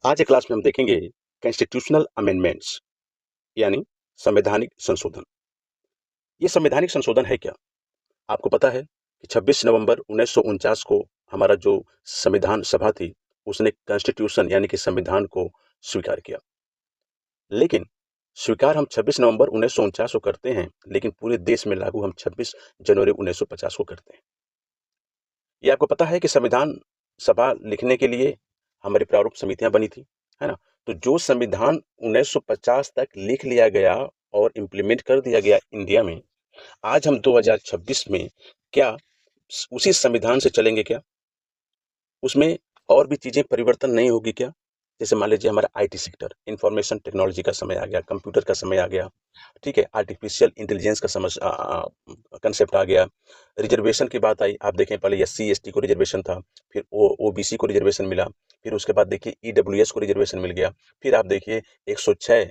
आज के क्लास में हम देखेंगे कॉन्स्टिट्यूशनल अमेंडमेंट्स यानी संवैधानिक संशोधन। ये संवैधानिक संशोधन है क्या? आपको पता है कि 26 नवंबर 1949 को हमारा जो संविधान सभा थी उसने कॉन्स्टिट्यूशन यानी कि संविधान को स्वीकार किया। लेकिन स्वीकार हम 26 नवंबर 1949 को करते हैं, लेकिन पूरे देश में लागू हम 26 जनवरी 1950 को करते हैं। ये आपको पता है कि संविधान सभा लिखने के लिए हमारी प्रारूप समितियां बनी थी, है ना? तो जो संविधान 1950 तक लिख लिया गया और इम्प्लीमेंट कर दिया गया इंडिया में, आज हम 2026 में क्या उसी संविधान से चलेंगे क्या? उसमें और भी चीजें परिवर्तन नहीं होगी क्या? जैसे मान लीजिए हमारा आईटी सेक्टर, इंफॉर्मेशन टेक्नोलॉजी का समय आ गया, कंप्यूटर का समय आ गया, ठीक है, आर्टिफिशियल इंटेलिजेंस का समझ कंसेप्ट आ गया। रिजर्वेशन की बात आई, आप देखें पहले एससी एसटी को रिजर्वेशन था, फिर ओबीसी को रिजर्वेशन मिला, फिर उसके बाद देखिए ईडब्ल्यूएस को रिजर्वेशन मिल गया, फिर आप देखिए 106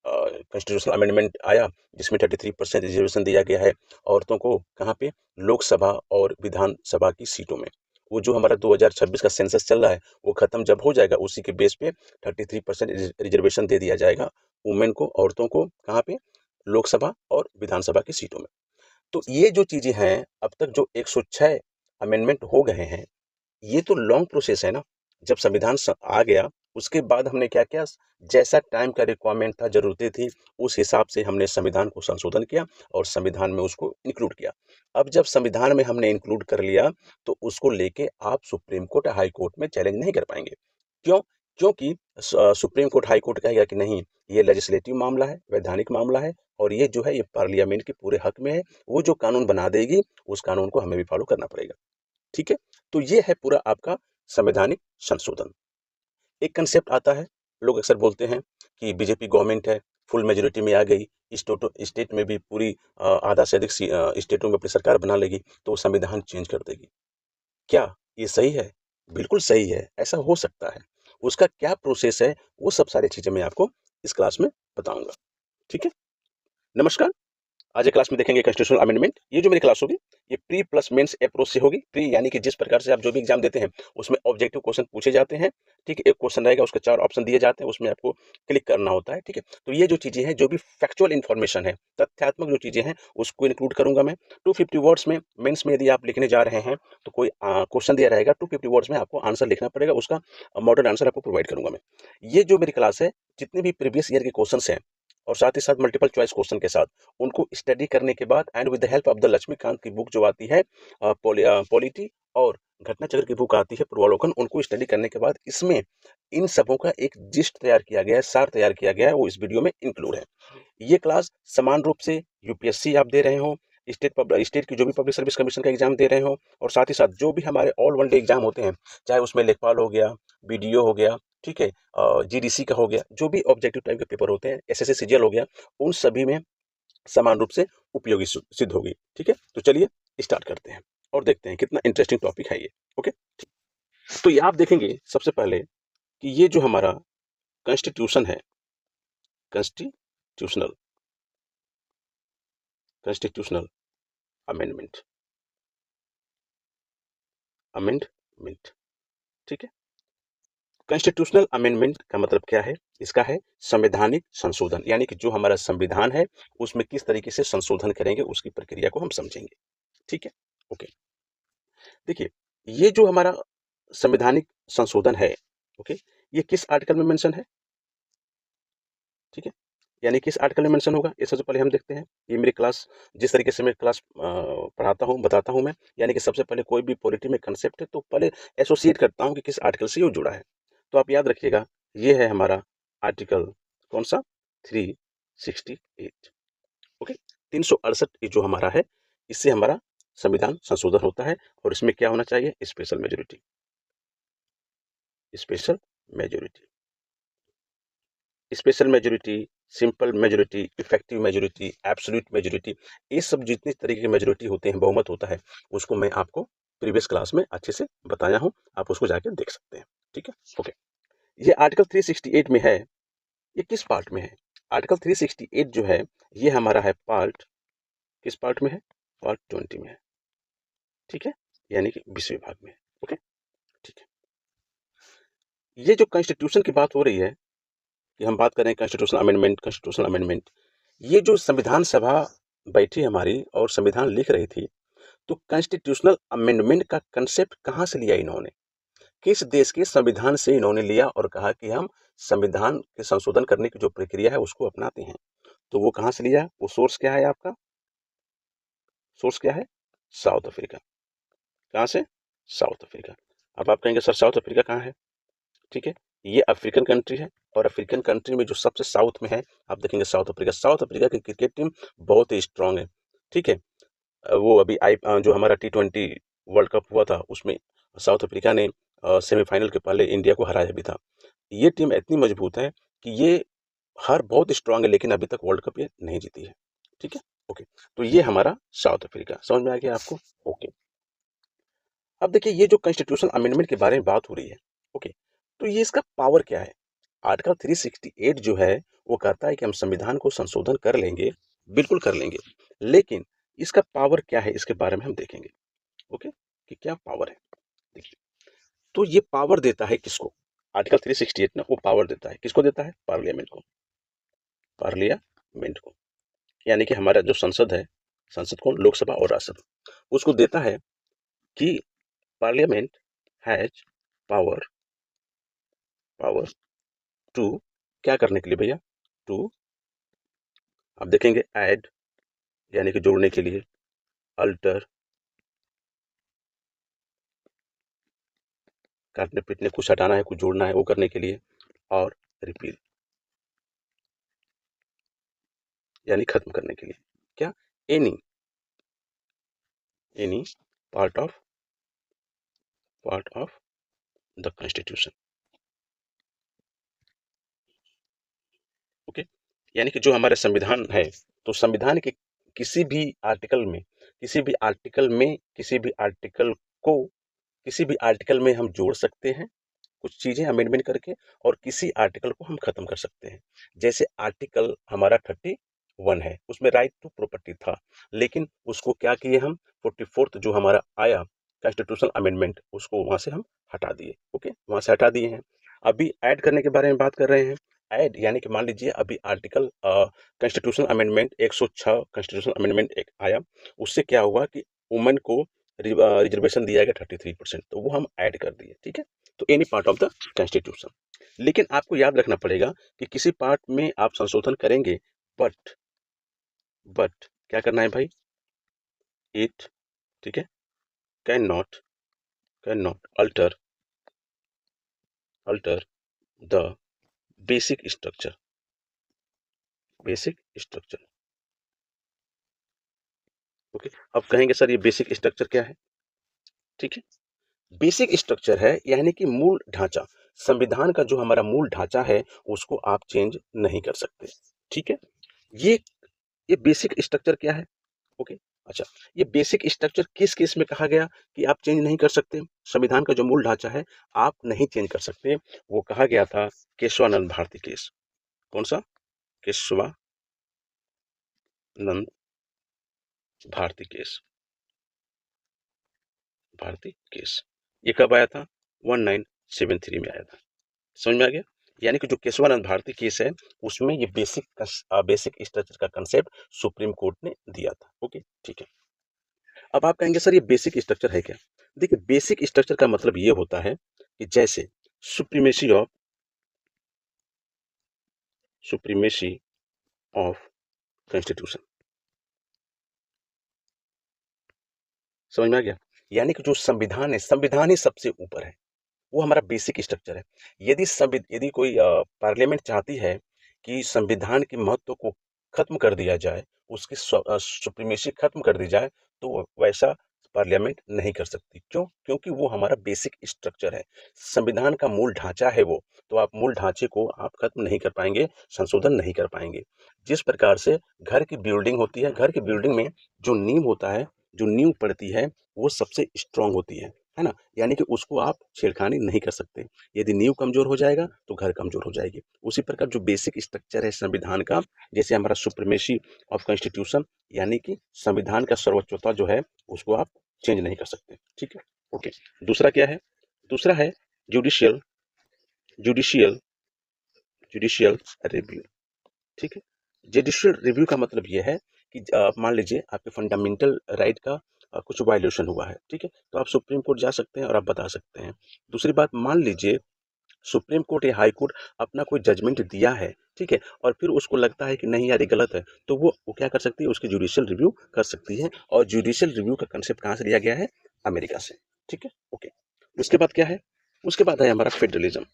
कॉन्स्टिट्यूशनल अमेंडमेंट आया जिसमें 33% रिजर्वेशन दिया गया है औरतों को। कहाँ पे? लोकसभा और विधानसभा की सीटों में। वो जो हमारा 2026 का सेंसस चल रहा है वो खत्म जब हो जाएगा, उसी के बेस पे 33% रिजर्वेशन दे दिया जाएगा वुमेन को, औरतों को। कहाँ पे? लोकसभा और विधानसभा की सीटों में। तो ये जो चीजें हैं, अब तक जो 106 अमेंडमेंट हो गए हैं, ये तो लॉन्ग प्रोसेस है ना। जब संविधान आ गया उसके बाद हमने क्या किया, जैसा टाइम का रिक्वायरमेंट था, जरूरतें थी, उस हिसाब से हमने संविधान को संशोधन किया और संविधान में उसको इंक्लूड किया। अब जब संविधान में हमने इंक्लूड कर लिया तो उसको लेके आप सुप्रीम कोर्ट हाई कोर्ट में चैलेंज नहीं कर पाएंगे। क्यों? क्योंकि सुप्रीम कोर्ट हाई कोर्ट कहेगा कि नहीं, ये लेजिस्लेटिव मामला है, वैधानिक मामला है, और ये जो है ये पार्लियामेंट के पूरे हक में है। वो जो कानून बना देगी उस कानून को हमें भी फॉलो करना पड़ेगा। ठीक है? तो ये है पूरा आपका संवैधानिक संशोधन। एक कंसेप्ट आता है, लोग अक्सर बोलते हैं कि बीजेपी गवर्नमेंट है, फुल मेजोरिटी में आ गई, स्टेट में भी पूरी आधा से अधिक स्टेटों में अपनी सरकार बना लेगी तो वो संविधान चेंज कर देगी। क्या ये सही है? बिल्कुल सही है, ऐसा हो सकता है। उसका क्या प्रोसेस है, वो सब सारी चीजें मैं आपको इस क्लास में बताऊंगा। ठीक है? नमस्कार। आज के क्लास में देखेंगे कॉन्स्टिट्यूशनल अमेंडमेंट। ये जो मेरी क्लास होगी ये प्री प्लस मेंस अप्रोच से होगी। प्री यानी कि जिस प्रकार से आप जो भी एग्जाम देते हैं उसमें ऑब्जेक्टिव क्वेश्चन पूछे जाते हैं। ठीक है, एक क्वेश्चन रहेगा, उसके 4 ऑप्शन दिए जाते हैं, उसमें आपको क्लिक करना होता है। ठीक है, तो ये जो चीजें हैं, जो भी फैक्चुअल इन्फॉर्मेशन है, तथ्यात्मक जो चीजें हैं, उसको इंक्लूड करूंगा मैं। 250 वर्ड्स में मेंस में यदि आप लिखने जा रहे हैं तो कोई क्वेश्चन दिया रहेगा, 250 वर्ड्स में आपको आंसर लिखना पड़ेगा, उसका मॉडल आंसर आपको प्रोवाइड करूंगा मैं। ये जो मेरी क्लास है, जितने भी प्रीवियस ईयर के क्वेश्चन हैं और साथ ही साथ मल्टीपल चॉइस क्वेश्चन के साथ, उनको स्टडी करने के बाद and with the help of the Laxmikanth की बुक जो आती है, पॉलिटी और घटनाचक्र की बुक आती है पूर्वालोकन, उनको स्टडी करने के बाद इसमें इन सबों का एक जिस्ट तैयार किया गया है, सार तैयार किया गया है, वो इस वीडियो में इंक्लूड है। ये क्लास समान रूप से यूपीएससी आप दे रहे हो, स्टेट की जो भी पब्लिक सर्विस कमीशन का एग्जाम दे रहे हो, और साथ ही साथ जो भी हमारे ऑल वन डे एग्जाम होते हैं, चाहे उसमें लेखपाल हो गया, बीडीओ हो गया, ठीक है, जीडीसी का हो गया, जो भी ऑब्जेक्टिव टाइप के पेपर होते हैं, एसएससी सीजीएल हो गया, उन सभी में समान रूप से उपयोगी सिद्ध होगी। ठीक है, तो चलिए स्टार्ट करते हैं और देखते हैं कितना इंटरेस्टिंग टॉपिक है ये। ओके, तो ये आप देखेंगे सबसे पहले कि ये जो हमारा कॉन्स्टिट्यूशन है, कॉन्स्टिट्यूशनल कॉन्स्टिट्यूशनल अमेंडमेंट अमेंडमेंट ठीक है। कॉन्स्टिट्यूशनल अमेंडमेंट का मतलब क्या है? इसका है संवैधानिक संशोधन, यानी कि जो हमारा संविधान है उसमें किस तरीके से संशोधन करेंगे उसकी प्रक्रिया को हम समझेंगे। ठीक है, ओके। देखिए, ये जो हमारा संवैधानिक संशोधन है, ओके, ये किस आर्टिकल में मेंशन है? ठीक है, यानी किस आर्टिकल में मेंशन होगा, ये सबसे पहले हम देखते हैं। ये मेरी क्लास, जिस तरीके से मैं क्लास पढ़ाता हूँ, बताता हूँ मैं, यानी कि सबसे पहले कोई भी पॉलिटी में कंसेप्ट है तो पहले एसोसिएट करता हूँ कि किस आर्टिकल से ये जुड़ा है। तो आप याद रखिएगा, ये है हमारा आर्टिकल कौन सा? 368। ओके, 368 जो हमारा है, इससे हमारा संविधान संशोधन होता है और इसमें क्या होना चाहिए? Special majority. Special majority, special majority, simple majority, effective majority, absolute majority, ये सब जितने तरीके की मेजोरिटी होते हैं, बहुमत होता है, उसको मैं आपको प्रीवियस क्लास में अच्छे से बताया हूं, आप उसको जाके देख सकते हैं। ठीक है, ओके। ये आर्टिकल 368 में है, ये किस पार्ट में है? आर्टिकल 368 जो है ये हमारा है पार्ट, किस पार्ट में है? पार्ट 20 में है। ठीक है, यानी कि 20वें भाग में है। ओके, ठीक है। ये जो कॉन्स्टिट्यूशन की बात हो रही है कि हम बात कर रहे हैं कॉन्स्टिट्यूशनल अमेंडमेंट, ये जो संविधान सभा बैठी हमारी और संविधान लिख रही थी, तो कॉन्स्टिट्यूशनल अमेंडमेंट का कंसेप्ट कहाँ से लिया इन्होंने? किस देश के संविधान से इन्होंने लिया और कहा कि हम संविधान के संशोधन करने की जो प्रक्रिया है उसको अपनाते हैं? तो वो कहाँ से लिया? वो सोर्स क्या है आपका? सोर्स क्या है? South Africa. कहाँ से? South Africa. अब आप कहेंगे सर साउथ अफ्रीका कहाँ है? ठीक है, ये अफ्रीकन कंट्री है और अफ्रीकन कंट्री में जो सबसे साउथ में है, आप देखेंगे साउथ अफ्रीका। साउथ अफ्रीका की क्रिकेट टीम बहुत ही स्ट्रांग है। ठीक है, वो अभी जो हमारा T20 वर्ल्ड कप हुआ था उसमें साउथ अफ्रीका ने सेमीफाइनल के पहले इंडिया को हराया भी था। ये टीम इतनी मजबूत है कि ये हर बहुत स्ट्रांग है, लेकिन अभी तक वर्ल्ड कप ये नहीं जीती है। ठीक है, ओके। तो ये हमारा साउथ अफ्रीका, समझ में आ गया आपको? ओके। अब देखिए ये जो कॉन्स्टिट्यूशन अमेंडमेंट के बारे में बात हो रही है, ओके, तो ये इसका पावर क्या है? आर्टिकल 368 जो है वो कहता है कि हम संविधान को संशोधन कर लेंगे, बिल्कुल कर लेंगे, लेकिन इसका पावर क्या है इसके बारे में हम देखेंगे। ओके, कि क्या पावर है। देखिए, तो ये पावर देता है किसको? आर्टिकल 368 ना वो पावर देता है किसको? देता है पार्लियामेंट को। पार्लियामेंट को, यानी कि हमारा जो संसद है, संसद कौन? लोकसभा और राज्यसभा, उसको देता है कि parliament has power power to, क्या करने के लिए भैया? टू, आप देखेंगे ऐड यानी कि जोड़ने के लिए, अल्टर काटने पीटने, कुछ हटाना है कुछ जोड़ना है वो करने के लिए, और रिपील यानी खत्म करने के लिए। क्या? Any any part of the constitution. Okay, यानी कि जो हमारे संविधान है, तो संविधान के किसी भी आर्टिकल में को किसी भी आर्टिकल में हम जोड़ सकते हैं कुछ चीजें अमेंडमेंट करके, और किसी आर्टिकल को हम खत्म कर सकते हैं। जैसे आर्टिकल हमारा 31 है, उसमें राइट टू प्रॉपर्टी था, लेकिन उसको क्या किए हम? 44th जो हमारा आया कॉन्स्टिट्यूशनल अमेंडमेंट, उसको वहां से हम हटा दिए। ओके, वहां से हटा दिए हैं। अभी ऐड करने के बारे में बात कर रहे हैं। ऐड यानी कि मान लीजिए अभी article constitutional amendment 106 constitutional amendment एक आया, उससे क्या हुआ कि वुमेन को रिजर्वेशन दिया गया 33%, तो वो हम ऐड कर दिए। ठीक है, तो any part of the constitution. लेकिन आपको याद रखना पड़ेगा कि किसी पार्ट में आप संशोधन करेंगे, बट क्या करना है भाई? इट, ठीक है, can not alter the basic structure. Okay, अब कहेंगे सर ये बेसिक स्ट्रक्चर क्या है? ठीक है, बेसिक स्ट्रक्चर है यानी कि मूल ढांचा। संविधान का जो हमारा मूल ढांचा है उसको आप चेंज नहीं कर सकते। ठीक है, ये ये बेसिक स्ट्रक्चर क्या है? ओके, अच्छा, ये बेसिक स्ट्रक्चर किस केस में कहा गया कि आप चेंज नहीं कर सकते? संविधान का जो मूल ढांचा है आप नहीं चेंज कर सकते, वो कहा गया था केशवानंद भारती केस। कौन सा? केशवानंद भारती केस। भारती केस, ये कब आया था? 1973 में आया था। समझ में आ गया? यानी कि जो केशवानंद भारती केस है उसमें ये बेसिक स्ट्रक्चर का कंसेप्ट सुप्रीम कोर्ट ने दिया था। ओके, ठीक है। अब आप कहेंगे सर ये बेसिक स्ट्रक्चर है क्या? देखिए, बेसिक स्ट्रक्चर का मतलब ये होता है कि जैसे supremacy of supremacy of constitution. समझ में आ गया? यानी कि जो संविधान है, संविधान ही सबसे ऊपर है, वो हमारा बेसिक स्ट्रक्चर है। यदि कोई पार्लियामेंट चाहती है कि संविधान के महत्व को खत्म कर दिया जाए, उसकी सुप्रीमेसी खत्म कर दी जाए, तो वैसा पार्लियामेंट नहीं कर सकती। क्यों? क्योंकि वो हमारा बेसिक स्ट्रक्चर है, संविधान का मूल ढांचा है वो। तो आप मूल ढांचे को आप खत्म नहीं कर पाएंगे, संशोधन नहीं कर पाएंगे। जिस प्रकार से घर की बिल्डिंग होती है, घर की बिल्डिंग में जो नींव होता है, जो नींव पड़ती है, वो सबसे स्ट्रांग होती है ना? यानी कि उसको आप छेड़खानी नहीं कर सकते। यदि नींव कमजोर हो जाएगा तो घर कमजोर हो जाएगी। उसी प्रकार जो बेसिक स्ट्रक्चर है संविधान का, जैसे हमारा सुप्रीमेसी ऑफ कॉन्स्टिट्यूशन, यानी कि संविधान का सर्वोच्चता जो है उसको आप चेंज नहीं कर सकते। ठीक है, ओके। दूसरा क्या है? दूसरा है जुडिशियल जुडिशियल जुडिशियल रिव्यू। ठीक है, जुडिशियल रिव्यू का मतलब ये है कि मान लीजिए आपके फंडामेंटल राइट का कुछ वायलेशन हुआ है, ठीक है, तो आप सुप्रीम कोर्ट जा सकते हैं और आप बता सकते हैं। दूसरी बात, मान लीजिए सुप्रीम कोर्ट या हाई कोर्ट अपना कोई जजमेंट दिया है, ठीक है, और फिर उसको लगता है कि नहीं यार ये गलत है, तो वो क्या कर सकती है, उसकी जुडिशियल रिव्यू कर सकती है। और जुडिशियल रिव्यू का कंसेप्ट कहाँ से लिया गया है, अमेरिका से। ठीक है, ओके। उसके बाद क्या है, उसके बाद है हमारा फेडरलिज्म।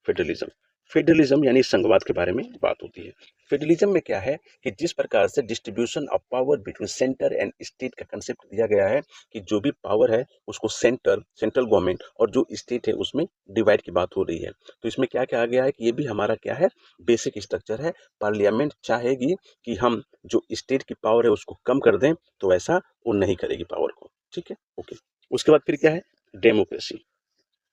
फेडरलिज्म फेडरलिज्म यानी संघवाद के बारे में बात होती है। फेडरलिज्म में क्या है कि जिस प्रकार से distribution of power between centre and state का कंसेप्ट दिया गया है कि जो भी पावर है उसको सेंट्रल गवर्नमेंट और जो स्टेट है उसमें डिवाइड की बात हो रही है। तो इसमें क्या कहा गया है कि ये भी हमारा क्या है, बेसिक स्ट्रक्चर है। पार्लियामेंट चाहेगी कि हम जो स्टेट की पावर है उसको कम कर दें, तो ऐसा वो नहीं करेगी पावर को। ठीक है, ओके। उसके बाद फिर क्या है, डेमोक्रेसी,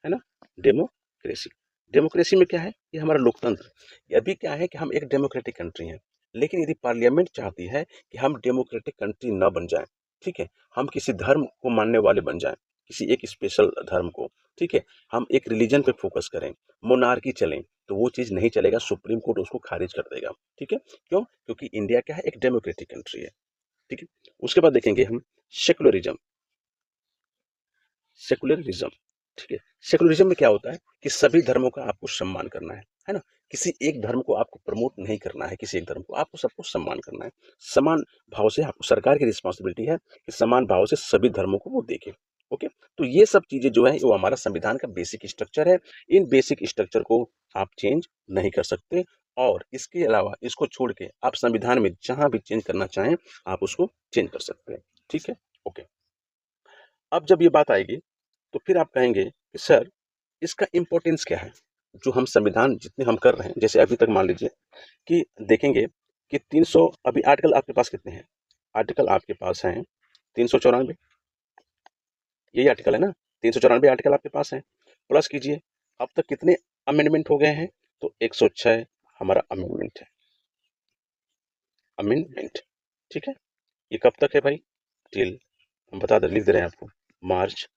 है ना, डेमोक्रेसी। डेमोक्रेसी में क्या है, ये हमारा लोकतंत्र। अभी क्या है कि हम एक डेमोक्रेटिक कंट्री हैं, लेकिन यदि पार्लियामेंट चाहती है कि हम डेमोक्रेटिक कंट्री ना बन जाए, ठीक है, हम किसी धर्म को मानने वाले बन जाएं, किसी एक स्पेशल धर्म को, ठीक है, हम एक रिलीजन पे फोकस करें, मोनार्की चलें, तो वो चीज़ नहीं चलेगा, सुप्रीम कोर्ट उसको खारिज कर देगा। ठीक है, क्यों, क्योंकि इंडिया क्या है, एक डेमोक्रेटिक कंट्री है। ठीक है, उसके बाद देखेंगे हम सेकुलरिज्म। सेकुलरिज्म, ठीक है, सेकुलरिज्म में क्या होता है कि सभी धर्मों का आपको सम्मान करना है ना, किसी एक धर्म को आपको प्रमोट नहीं करना है, किसी एक धर्म को आपको सबको सम्मान करना है। समान भाव से आपको, सरकार की रिस्पॉन्सिबिलिटी है कि समान भाव से सभी धर्मों को वो देखे। ओके, तो ये सब चीजें जो है वो हमारा संविधान का बेसिक स्ट्रक्चर है। इन बेसिक स्ट्रक्चर को आप चेंज नहीं कर सकते, और इसके अलावा इसको छोड़ के आप संविधान में जहां भी चेंज करना चाहें आप उसको चेंज कर सकते हैं। ठीक है, ओके। अब जब ये बात आएगी तो फिर आप कहेंगे कि सर इसका इम्पोर्टेंस क्या है, जो हम संविधान जितने हम कर रहे हैं, जैसे अभी तक मान लीजिए कि देखेंगे कि 300, अभी आर्टिकल आपके पास कितने हैं, आर्टिकल आपके पास हैं 394, यही आर्टिकल है ना, 394 आर्टिकल आपके पास हैं। प्लस कीजिए अब तक कितने अमेंडमेंट हो गए हैं, तो 106 हमारा अमेंडमेंट है, अमेंडमेंट। ठीक है, ये कब तक है भाई, टिल, हम बता दे, लिख दे रहे हैं आपको, मार्च,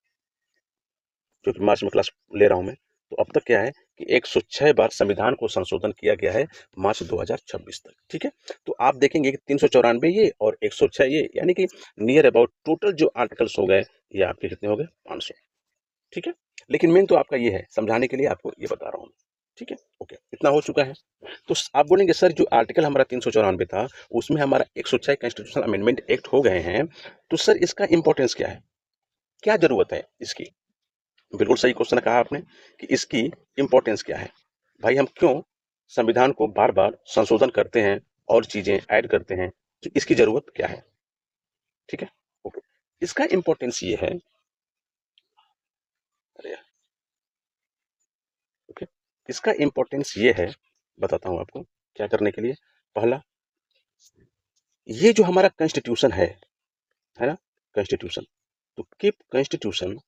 क्योंकि मार्च में क्लास ले रहा हूं मैं। तो अब तक क्या है कि 106 बार संविधान को संशोधन किया गया है मार्च 2026 तक। ठीक है, तो आप देखेंगे कि 394 ये और 106 ये, यानी कि नियर अबाउट टोटल जो आर्टिकल्स हो गए ये आपके कितने हो गए, 500। ठीक है, लेकिन मेन तो आपका ये है, समझाने के लिए आपको ये बता रहा हूँ। ठीक है, ओके, इतना हो चुका है। तो आप बोलेंगे सर जो आर्टिकल हमारा 394 था उसमें हमारा 106 कॉन्स्टिट्यूशनल अमेंडमेंट एक्ट हो गए हैं, तो सर इसका इंपॉर्टेंस क्या है, क्या जरूरत है इसकी। बिल्कुल सही क्वेश्चन कहा आपने कि इसकी इंपॉर्टेंस क्या है। भाई हम क्यों संविधान को बार बार संशोधन करते हैं और चीजें ऐड करते हैं, तो इसकी जरूरत क्या है। ठीक है, ओके। इसका इंपॉर्टेंस ये है, अरे यार, ओके, इसका इंपॉर्टेंस ये है, बताता हूं आपको क्या करने के लिए। पहला, ये जो हमारा कॉन्स्टिट्यूशन है ना, कॉन्स्टिट्यूशन, तो कीप कॉन्स्टिट्यूशन,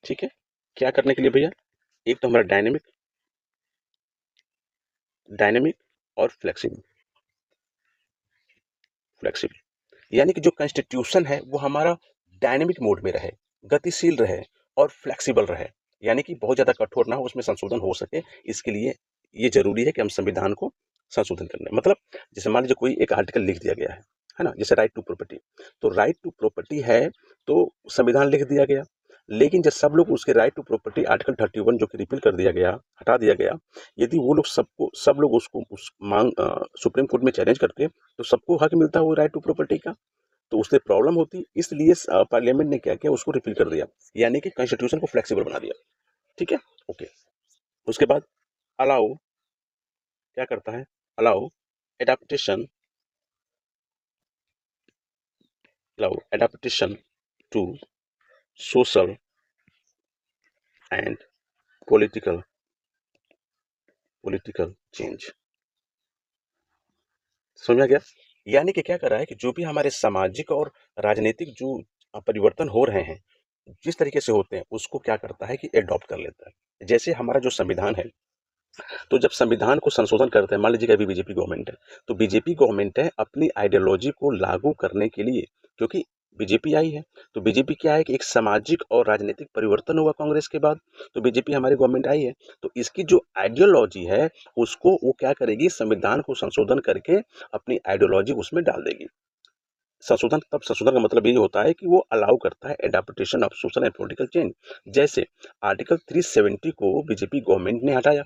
ठीक है, क्या करने के लिए भैया, एक तो हमारा डायनेमिक, डायनेमिक और फ्लेक्सिबल, फ्लेक्सिबल, यानी कि जो कॉन्स्टिट्यूशन है वो हमारा डायनेमिक मोड में रहे, गतिशील रहे और फ्लेक्सिबल रहे, यानी कि बहुत ज़्यादा कठोर ना हो, उसमें संशोधन हो सके। इसके लिए ये जरूरी है कि हम संविधान को संशोधन करने, मतलब जैसे मान लीजिए कोई एक आर्टिकल लिख दिया गया है ना, जैसे राइट टू प्रॉपर्टी, तो राइट टू प्रॉपर्टी है तो संविधान लिख दिया गया, लेकिन जब सब लोग उसके राइट टू प्रॉपर्टी आर्टिकल 31 जो कि रिपील कर दिया गया, हटा दिया गया, यदि वो लोग सबको, सब लोग उसको उस मांग सुप्रीम कोर्ट में चैलेंज करते तो सबको हक मिलता है वो राइट टू प्रॉपर्टी का, तो उससे प्रॉब्लम होती, इसलिए पार्लियामेंट ने क्या किया, उसको रिपील कर दिया, यानी कि कॉन्स्टिट्यूशन को फ्लेक्सिबल बना दिया। ठीक है, ओके। उसके बाद अलाउ, क्या करता है, allow adaptation, allow adaptation to social and political political change. समझा गया, यानी कि क्या कर रहा है कि जो भी हमारे सामाजिक और राजनीतिक जो परिवर्तन हो रहे हैं, जिस तरीके से होते हैं उसको क्या करता है कि एडॉप्ट कर लेता है। जैसे हमारा जो संविधान है, तो जब संविधान को संशोधन करते हैं, मान लीजिए कि अभी बीजेपी गवर्नमेंट है, तो बीजेपी गवर्नमेंट है अपनी आइडियोलॉजी को लागू करने के लिए, क्योंकि बीजेपी आई है। तो बीजेपी क्या है कि एक सामाजिक और राजनीतिक परिवर्तन हुआ कांग्रेस के बाद, तो बीजेपी हमारी गवर्नमेंट आई है। तो इसकी जो आइडियोलॉजी है उसको वो क्या करेगी, संविधान को संशोधन करके अपनी आइडियोलॉजी उसमें डाल देगी। संशोधन, तब संशोधन का मतलब ये होता है कि वो अलाउ करता है adaptation of social and political change. जैसे आर्टिकल 370 को बीजेपी गवर्नमेंट ने हटाया,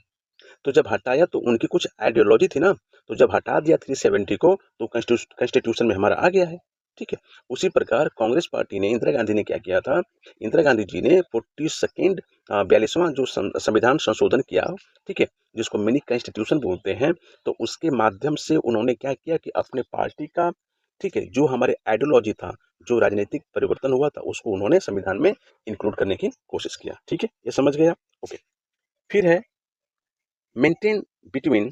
तो जब हटाया तो उनकी कुछ आइडियोलॉजी थी ना, तो जब हटा दिया 370 को तो कॉन्स्टिट्यूशन में हमारा आ गया है। ठीक है, उसी प्रकार कांग्रेस पार्टी ने, इंदिरा गांधी ने क्या किया था, इंदिरा गांधी जी ने 42 42वां जो संविधान संशोधन किया, ठीक है, जिसको मिनी कॉन्स्टिट्यूशन बोलते हैं, तो उसके माध्यम से उन्होंने क्या किया कि अपने पार्टी का, ठीक है, जो हमारे आइडियोलॉजी था, जो राजनीतिक परिवर्तन हुआ था, उसको उन्होंने संविधान में इंक्लूड करने की कोशिश किया। ठीक है, ये समझ गया। ओके, फिर है maintain between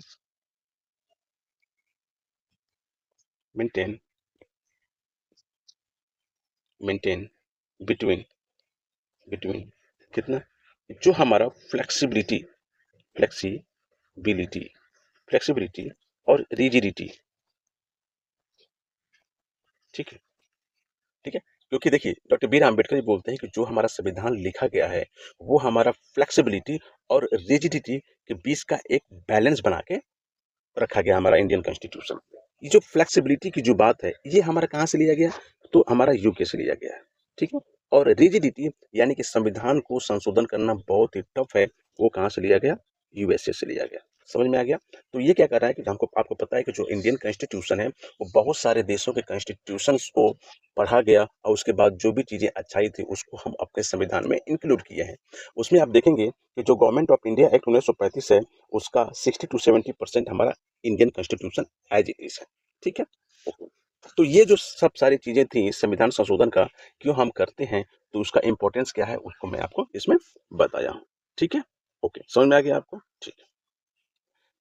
maintain maintain between between कितना, जो हमारा फ्लेक्सिबिलिटी फ्लेक्सिबिलिटी और रिजिडिटी। ठीक है, ठीक है, क्योंकि देखिए doctor B are Ambedkar ji बोलते हैं कि जो हमारा संविधान लिखा गया है वो हमारा फ्लेक्सिबिलिटी और रिजिडिटी के बीच का एक बैलेंस बना के रखा गया, हमारा इंडियन कॉन्स्टिट्यूशन। ये जो फ्लेक्सिबिलिटी की जो बात है ये हमारा कहाँ से लिया गया, तो हमारा यूके से लिया गया है। ठीक है, और रिजिडिटी यानी कि संविधान को संशोधन करना बहुत ही टफ है, वो कहाँ से लिया गया, यूएसए से लिया गया। समझ में आ गया। तो ये क्या कर रहा है कि हमको, आपको पता है कि जो इंडियन कॉन्स्टिट्यूशन है वो बहुत सारे देशों के कॉन्स्टिट्यूशंस को पढ़ा गया और उसके बाद जो भी चीजें अच्छाई थी उसको हम अपने संविधान में इंक्लूड किए हैं। उसमें आप देखेंगे कि जो गवर्नमेंट ऑफ इंडिया एक्ट 1935 है उसका 60 to 70% हमारा Indian constitution as it is है। ठीक है, तो ये जो सब सारी चीजें थी संविधान संशोधन का क्यों हम करते हैं, तो उसका इंपॉर्टेंस क्या है उसको मैं आपको इसमें बताया हूँ। ठीक है, ओके, समझ में आ गया आपको। ठीक है,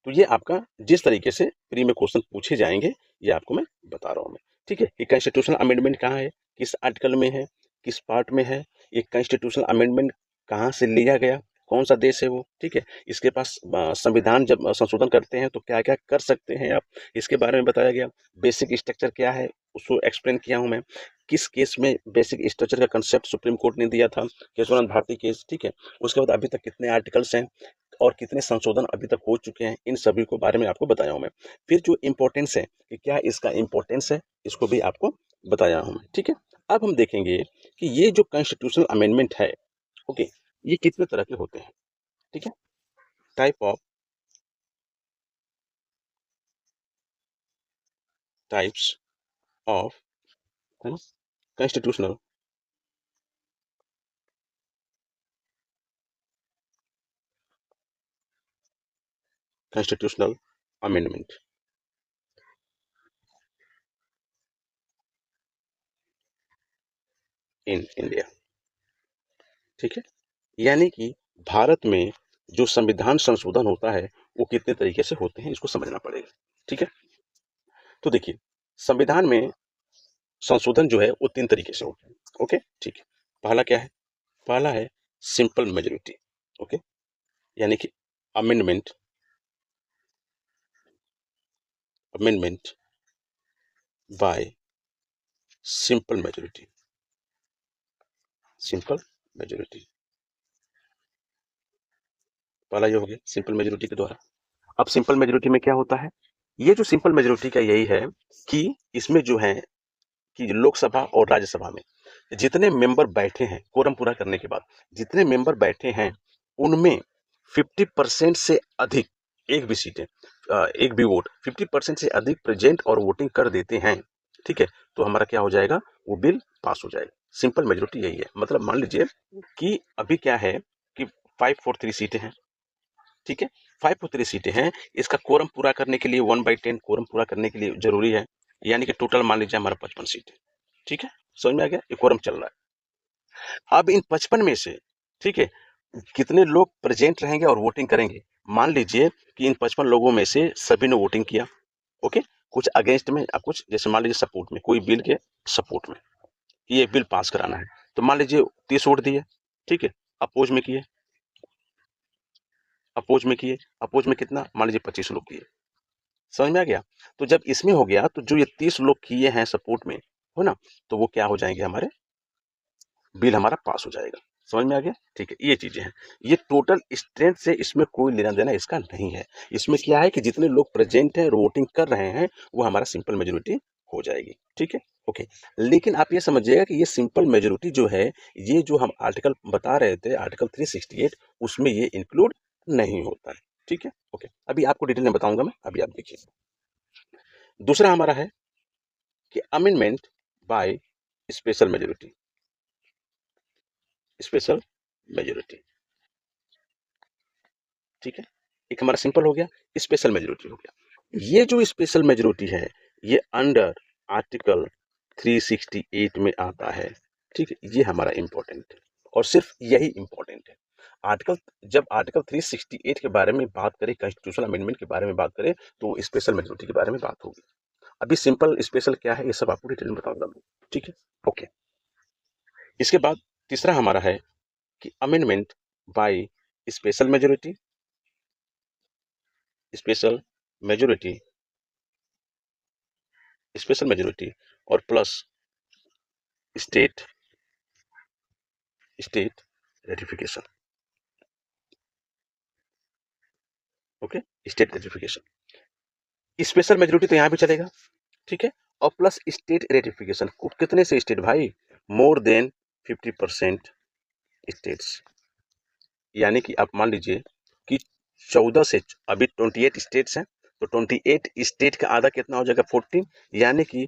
तो ये आपका जिस तरीके से प्री में क्वेश्चन पूछे जाएंगे ये आपको मैं बता रहा हूँ मैं। ठीक है, ये कॉन्स्टिट्यूशनल अमेंडमेंट कहाँ है, किस आर्टिकल में है, किस पार्ट में है, ये कॉन्स्टिट्यूशनल अमेंडमेंट कहाँ से लिया गया, कौन सा देश है वो। ठीक है, इसके पास संविधान जब संशोधन करते हैं तो क्या क्या कर सकते हैं आप, इसके बारे में बताया गया। बेसिक स्ट्रक्चर क्या है उसको एक्सप्लेन किया हूँ मैं। किस केस में बेसिक स्ट्रक्चर का कंसेप्ट सुप्रीम कोर्ट ने दिया था, केशवानंद भारती केस। ठीक है, उसके बाद अभी तक कितने आर्टिकल्स हैं और कितने संशोधन अभी तक हो चुके हैं, इन सभी को बारे में आपको बताया हूं मैं। फिर जो इम्पोर्टेंस है कि क्या इसका इम्पोर्टेंस है इसको भी आपको बताया हूं मैं। ठीक है, अब हम देखेंगे कि ये जो कॉन्स्टिट्यूशनल अमेंडमेंट है, ओके, ये कितने तरह के होते हैं। ठीक है, types of constitutional constitutional amendment in India. ठीक है, यानी कि भारत में जो संविधान संशोधन होता है वो कितने तरीके से होते हैं इसको समझना पड़ेगा। ठीक है, तो देखिए संविधान में संशोधन जो है वो 3 तरीके से होते हैं। ओके, ठीक है, पहला क्या है, पहला है सिंपल मेजोरिटी। ओके, यानी कि amendment amendment by simple majority. Simple majority, पहला ये हो गया सिंपल मेजोरिटी के द्वारा। अब सिंपल मेजोरिटी में क्या होता है, ये जो सिंपल मेजोरिटी का यही है कि इसमें जो है कि लोकसभा और राज्यसभा में जितने मेंबर बैठे हैं कोरम पूरा करने के बाद, जितने मेंबर बैठे हैं उनमें 50% से अधिक, एक भी सीटें, एक भी वोट 50% से अधिक प्रेजेंट और वोटिंग कर देते हैं। ठीक है, तो हमारा क्या हो जाएगा, वो बिल पास हो जाएगा। सिंपल मेजोरिटी यही है। मतलब मान लीजिए कि अभी क्या है कि 543 सीटें हैं। ठीक है, 543 सीटें हैं, इसका कोरम पूरा करने के लिए 1/10 कोरम पूरा करने के लिए जरूरी है, यानी कि टोटल मान लीजिए हमारा 55 सीटें। ठीक है, समझ में आ गया, ये कोरम चल रहा है। अब इन 55 में से, ठीक है, कितने लोग प्रेजेंट रहेंगे और वोटिंग करेंगे। मान लीजिए कि इन 55 लोगों में से सभी ने वोटिंग किया। ओके, कुछ अगेंस्ट में और कुछ, जैसे मान लीजिए सपोर्ट में, कोई बिल के सपोर्ट में ये बिल पास कराना है, तो मान लीजिए 30 वोट दिए। ठीक है, अपोज में किए, अपोज में कितना, मान लीजिए 25 लोग किए। समझ में आ गया। तो जब इसमें हो गया तो जो ये 30 लोग किए हैं सपोर्ट में, हो ना, तो वो क्या हो जाएंगे, हमारे बिल हमारा पास हो जाएगा। समझ में आ गया? ठीक है, ये चीजें हैं। ये टोटल स्ट्रेंथ से इसमें कोई लेना देना इसका नहीं है। इसमें क्या है कि जितने लोग प्रेजेंट हैं, वोटिंग कर रहे हैं, वो हमारा सिंपल मेजोरिटी हो जाएगी। ठीक है, ओके। लेकिन आप ये समझिएगा कि ये सिंपल मेजोरिटी जो है, ये जो हम आर्टिकल बता रहे थे, आर्टिकल 368, उसमें ये इंक्लूड नहीं होता है। ठीक है, ओके। अभी आपको डिटेल में बताऊंगा मैं, अभी आप देखिए। दूसरा हमारा है कि amendment by special majority. Special majority, ठीक है। एक हमारा सिंपल हो गया, स्पेशल मेजोरिटी हो गया। ये जो स्पेशल मेजोरिटी है, ये अंडर आर्टिकल 368 में आता है। ठीक है, ये हमारा इंपॉर्टेंट है और सिर्फ यही इंपॉर्टेंट है। आर्टिकल जब आर्टिकल 368 के बारे में बात करें, कॉन्स्टिट्यूशनल अमेंडमेंट के बारे में बात करें, तो स्पेशल मेजोरिटी के बारे में बात होगी। अभी सिंपल स्पेशल क्या है, ये सब आपको डिटेल में बताऊंगा मैं। ठीक है, ओके। इसके बाद तीसरा हमारा है कि amendment by special majority. Special majority, special majority और plus state state ratification. Okay, state ratification. Special majority तो यहां भी चलेगा, ठीक है, और प्लस स्टेट रेटिफिकेशन। कितने से स्टेट भाई? More than 50% states. यानी कि आप मान लीजिए कि 14 से, अभी 28 स्टेट्स हैं, तो 28 स्टेट का आधा कितना हो जाएगा? 14। यानी कि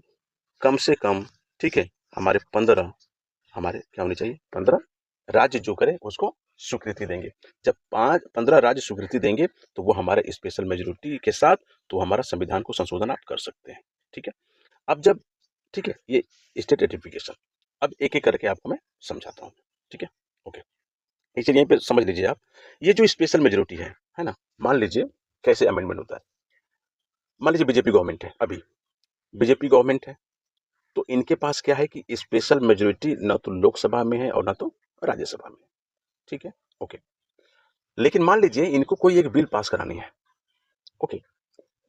कम से कम, ठीक है, हमारे 15, हमारे क्या होने चाहिए? 15 राज्य जो करे उसको स्वीकृति देंगे। जब 15 राज्य स्वीकृति देंगे, तो वो हमारे स्पेशल मेजोरिटी के साथ, तो हमारा संविधान को संशोधन आप कर सकते हैं। ठीक है, अब जब, ठीक है, ये स्टेट रेटिफिकेशन, अब एक एक करके आपको मैं समझाता हूँ। ठीक है, ओके। इसलिए यहीं पे समझ लीजिए आप, ये जो स्पेशल मेजोरिटी है ना, मान लीजिए कैसे अमेंडमेंट होता है। मान लीजिए बीजेपी गवर्नमेंट है, अभी बीजेपी गवर्नमेंट है, तो इनके पास क्या है कि स्पेशल मेजोरिटी ना तो लोकसभा में है और ना तो राज्यसभा में। ठीक है, ओके। लेकिन मान लीजिए इनको कोई एक बिल पास करानी है, ओके,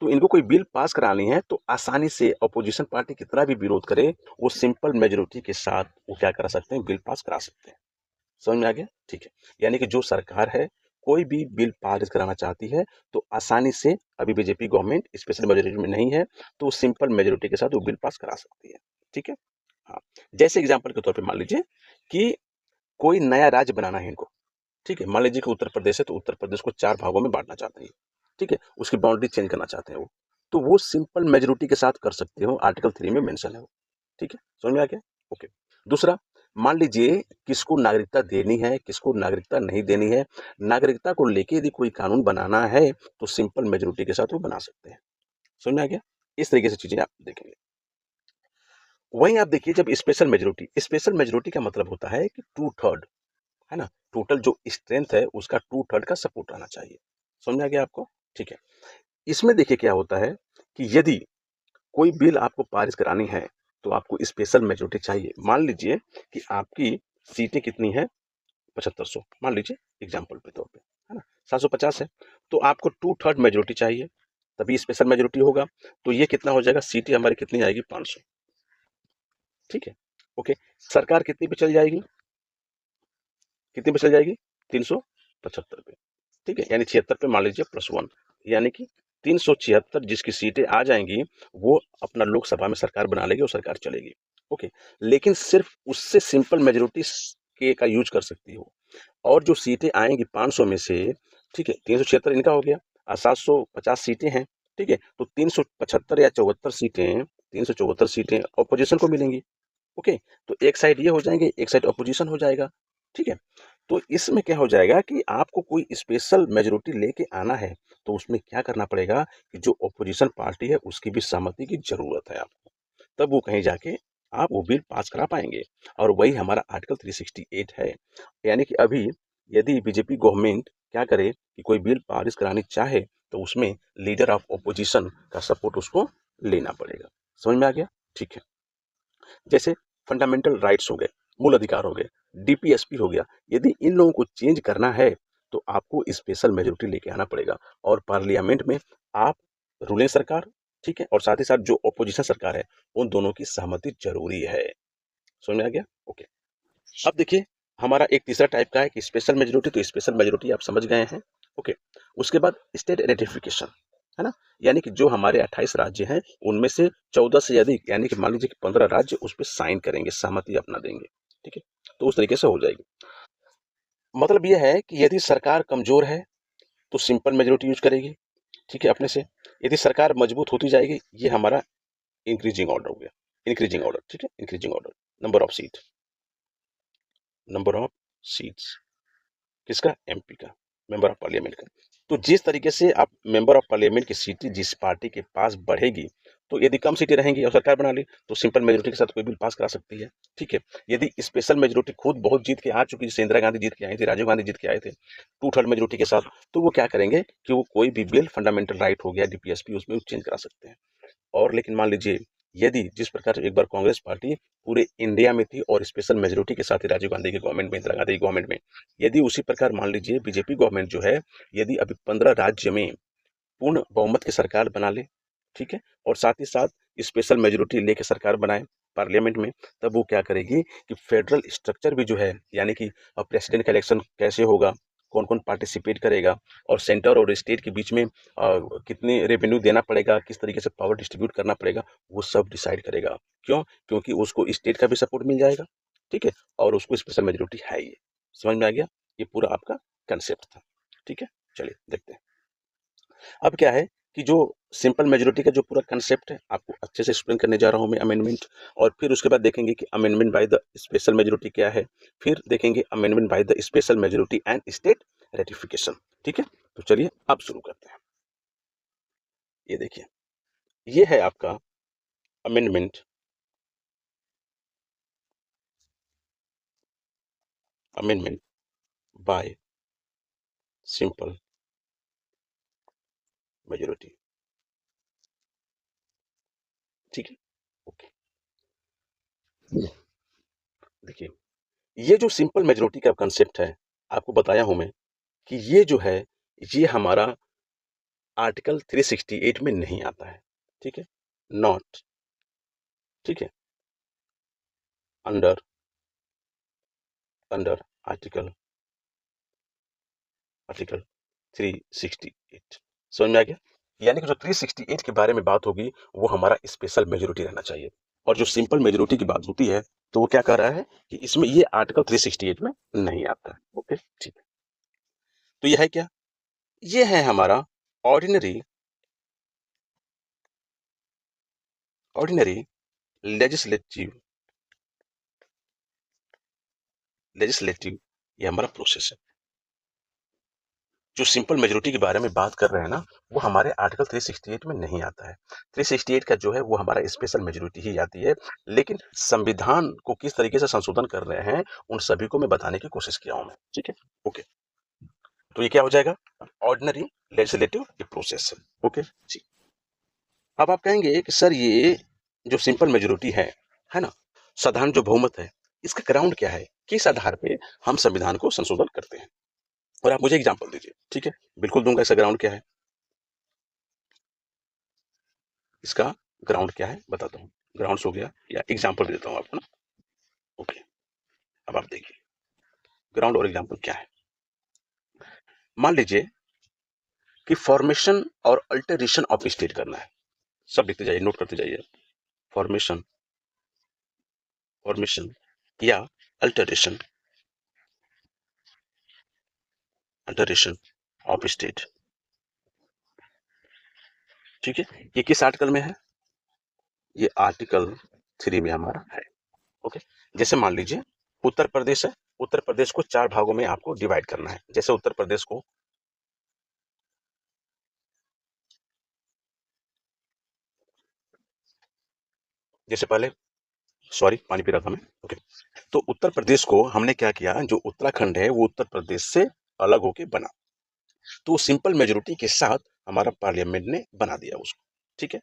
तो इनको कोई बिल पास करानी है, तो आसानी से अपोजिशन पार्टी कितना भी विरोध करे, वो सिंपल मेजोरिटी के साथ वो क्या करा सकते हैं? बिल पास करा सकते हैं। समझ में आ गया? ठीक है, यानी कि जो सरकार है, कोई भी बिल पास कराना चाहती है, तो आसानी से, अभी बीजेपी गवर्नमेंट स्पेशल मेजोरिटी में नहीं है, तो सिंपल मेजोरिटी के साथ वो बिल पास करा सकती है। ठीक है, हाँ। जैसे एग्जाम्पल के तौर पे मान लीजिए कि कोई नया राज्य बनाना है इनको। ठीक है, मान लीजिए कि उत्तर प्रदेश है, तो उत्तर प्रदेश को 4 भागों में बांटना चाहते हैं। ठीक है, उसकी बाउंड्री चेंज करना चाहते हैं वो, तो वो सिंपल मेजोरिटी के साथ कर सकते हो, आर्टिकल 3 में मेंशन है वो। ठीक है, समझ में आ गया? ओके। दूसरा, मान लीजिए किसको नागरिकता देनी है, किसको नागरिकता नहीं देनी है, नागरिकता को लेके यदि कोई कानून बनाना है, तो सिंपल मेजोरिटी के साथ वो बना सकते हैं। समझ में आ गया? इस तरीके से चीजें आप देखेंगे। वहीं आप देखिए, जब स्पेशल मेजोरिटी का मतलब होता है कि 2/3, है ना, टोटल जो स्ट्रेंथ है उसका 2/3 का सपोर्ट आना चाहिए। समझ में आ गया आपको? ठीक है, इसमें देखिए क्या होता है कि यदि कोई बिल आपको पारित करानी है, तो आपको स्पेशल मेजोरिटी चाहिए। मान लीजिए कि आपकी सीटें कितनी है? 7500, मान लीजिए एग्जाम्पल के तौर पे, है ना, 750 है, तो आपको 2/3 मेजोरिटी चाहिए, तभी स्पेशल मेजोरिटी होगा। तो ये कितना हो जाएगा? सीटें हमारी कितनी आएगी? 500। ठीक है, ओके। सरकार कितनी पे चल जाएगी? कितनी पे चल जाएगी? 375 पे। ठीक है, यानी 76 पे मान लीजिए +1, यानी कि 376 जिसकी सीटें आ जाएंगी, वो अपना लोकसभा में सरकार बना लेगी और सरकार चलेगी। ओके, लेकिन सिर्फ उससे सिंपल मेजोरिटी के का यूज कर सकती हो, और जो सीटें आएंगी 500 में से, ठीक है, 376 इनका हो गया, 750 सीटें हैं, ठीक है, तो 375 या 74 सीटें, 374 सीटें अपोजिशन को मिलेंगी। ओके, तो एक साइड ये हो जाएंगे, एक साइड अपोजिशन हो जाएगा। ठीक है, तो इसमें क्या हो जाएगा कि आपको कोई स्पेशल मेजोरिटी लेके आना है, तो उसमें क्या करना पड़ेगा कि जो अपोजिशन पार्टी है उसकी भी सहमति की जरूरत है आपको, तब वो कहीं जाके आप वो बिल पास करा पाएंगे। और वही हमारा आर्टिकल 368 है। यानी कि अभी यदि बीजेपी गवर्नमेंट क्या करे कि कोई बिल पारित करानी चाहे, तो उसमें लीडर ऑफ ओपोजिशन का सपोर्ट उसको लेना पड़ेगा। समझ में आ गया? ठीक है, जैसे फंडामेंटल राइट्स हो गए, मूल अधिकार हो गए, डीपीएसपी हो गया, यदि इन लोगों को चेंज करना है, तो आपको स्पेशल मेजोरिटी लेके आना पड़ेगा। और पार्लियामेंट में आप रूलिंग सरकार ठीक है, और साथ ही साथ जो ऑपोजिशन सरकार है उन दोनों की सहमति जरूरी है। समझ में आ गया? ओके। अब देखिए, हमारा एक तीसरा टाइप का है कि स्पेशल मेजोरिटी। तो स्पेशल मेजोरिटी आप समझ गए हैं। ओके। उसके बाद स्टेट रेटिफिकेशन, है ना, यानी कि जो हमारे 28 राज्य हैं उनमें से 14 से अधिक, यानी कि मान लीजिए कि 15 राज्य उस पर साइन करेंगे, सहमति अपना देंगे। ठीक है, तो उस तरीके से हो जाएगी। मतलब यह है कि यदि सरकार कमजोर है तो सिंपल मेजोरिटी यूज करेगी, ठीक है, अपने से। यदि सरकार मजबूत होती जाएगी, ये हमारा इंक्रीजिंग ऑर्डर हो गया। इंक्रीजिंग ऑर्डर, ठीक है, increasing order. Number of seat, number of seats किसका? एमपी का, मेंबर ऑफ पार्लियामेंट का। तो जिस तरीके से आप मेंबर ऑफ पार्लियामेंट की सीटें जिस पार्टी के पास बढ़ेगी, तो यदि कम सीटें रहेंगी और सरकार बना ली तो सिंपल मेजोरिटी के साथ कोई बिल पास करा सकती है। ठीक है। यदि स्पेशल मेजोरिटी खुद बहुत जीत के आ चुकी, जैसे इंदिरा गांधी जीत के आई थी, राजीव गांधी जीत के आए थे 2/3 मेजोरिटी के साथ, तो वो क्या करेंगे कि वो कोई भी बिल, फंडामेंटल राइट हो गया, डीपीएसपी, उसमें चेंज करा सकते हैं। और लेकिन मान लीजिए, यदि जिस प्रकार से एक बार कांग्रेस पार्टी पूरे इंडिया में थी और स्पेशल मेजोरिटी के साथ ही राजीव गांधी की गवर्नमेंट में, इंदिरा गांधी की गवर्नमेंट में, यदि उसी प्रकार मान लीजिए बीजेपी गवर्नमेंट जो है, यदि अभी 15 राज्य में पूर्ण बहुमत की सरकार बना ले, ठीक है, और साथ ही साथ स्पेशल मेजोरिटी लेके सरकार बनाए पार्लियामेंट में, तब वो क्या करेगी कि फेडरल स्ट्रक्चर भी जो है, यानी कि प्रेसिडेंट का इलेक्शन कैसे होगा, कौन कौन पार्टिसिपेट करेगा, और सेंटर और स्टेट के बीच में कितनी रेवेन्यू देना पड़ेगा, किस तरीके से पावर डिस्ट्रीब्यूट करना पड़ेगा, वो सब डिसाइड करेगा। क्यों? क्योंकि उसको स्टेट का भी सपोर्ट मिल जाएगा, ठीक है, और उसको स्पेशल मेजोरिटी है। ये समझ में आ गया? ये पूरा आपका कंसेप्ट था। ठीक है, चलिए देखते हैं। अब क्या है कि जो सिंपल मेजोरिटी का जो पूरा कंसेप्ट है, आपको अच्छे से एक्सप्लेन करने जा रहा हूं मैं, अमेंडमेंट। और फिर उसके बाद देखेंगे कि amendment by the special majority क्या है। फिर देखेंगे amendment by the special majority and state ratification. ठीक है, तो चलिए अब शुरू करते हैं। ये देखिए, ये है आपका amendment amendment by simple majority. ठीक है, ओके। देखिए, ये जो सिंपल मेजोरिटी का कंसेप्ट है, आपको बताया हूं मैं कि ये जो है, ये हमारा आर्टिकल 368 में नहीं आता है। ठीक है, नॉट, ठीक है, अंडर अंडर आर्टिकल आर्टिकल 368। समझ में आ गया? यानी कि जो 368 के बारे में बात होगी वो हमारा स्पेशल मेजोरिटी रहना चाहिए, और जो सिंपल मेजोरिटी की बात होती है तो वो क्या कर रहा है कि इसमें ये आर्टिकल 368 में नहीं आता है। ओके, ठीक है। तो ये है क्या? ये है हमारा ऑर्डिनरी ऑर्डिनरी लेजिस्लेटिव लेजिस्लेटिव ये हमारा प्रोसेस है। जो सिंपल मेजोरिटी के बारे में बात कर रहे हैं ना, वो हमारे आर्टिकल 368 में नहीं आता है। 368 का जो है वो हमारा स्पेशल मेजोरिटी ही आती है। लेकिन संविधान को किस तरीके से संशोधन कर रहे हैं, उन सभी को मैं बताने की कोशिश किया हूं मैं। ठीक है, ओके। तो ये क्या हो जाएगा? Ordinary legislative process. ओके जी। अब आप कहेंगे कि सर ये जो सिंपल मेजोरिटी है ना, साधारण जो बहुमत है, इसका ग्राउंड क्या है, किस आधार पे हम संविधान को संशोधन करते हैं? और आप मुझे एग्जाम्पल दीजिए। ठीक है, बिल्कुल दूंगा। इसका ग्राउंड क्या है? इसका ग्राउंड क्या है बताता हूँ। ग्राउंड्स हो गया, या एग्जाम्पल देता हूँ आपको ना। ओके, अब आप देखिए ग्राउंड और एग्जाम्पल क्या है। मान लीजिए कि फॉर्मेशन और अल्टरेशन ऑफ स्टेट करना है। सब लिखते जाइए, नोट करते जाइए। फॉर्मेशन फॉर्मेशन या अल्टरेशन अल्टरेशन ऑफ स्टेट। ठीक है, ये किस आर्टिकल में है? ये आर्टिकल 3 में हमारा है। ओके, जैसे मान लीजिए उत्तर प्रदेश है। उत्तर प्रदेश को 4 भागों में आपको डिवाइड करना है। जैसे उत्तर प्रदेश को, जैसे पहले, सॉरी पानी पी रहा था मैं। ओके, तो उत्तर प्रदेश को हमने क्या किया, जो उत्तराखंड है वो उत्तर प्रदेश से अलग होके बना, तो सिंपल मेजोरिटी के साथ हमारा पार्लियामेंट ने बना दिया उसको। ठीक है,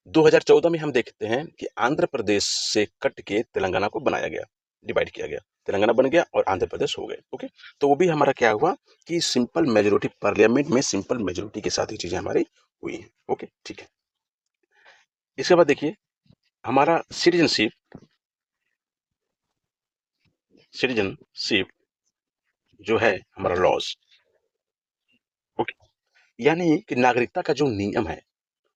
2014 में हम देखते हैं कि आंध्र प्रदेश से कट के तेलंगाना को बनाया गया, डिवाइड किया गया, तेलंगाना बन गया और आंध्र प्रदेश हो गए। ओके, तो वो भी हमारा क्या हुआ कि सिंपल मेजोरिटी, पार्लियामेंट में सिंपल मेजोरिटी के साथ ही चीजें हमारी हुई हैं। ओके, ठीक है। इसके बाद देखिए हमारा सिटीजनशिप जो है हमारा लॉज, ओके, यानी कि नागरिकता का जो नियम है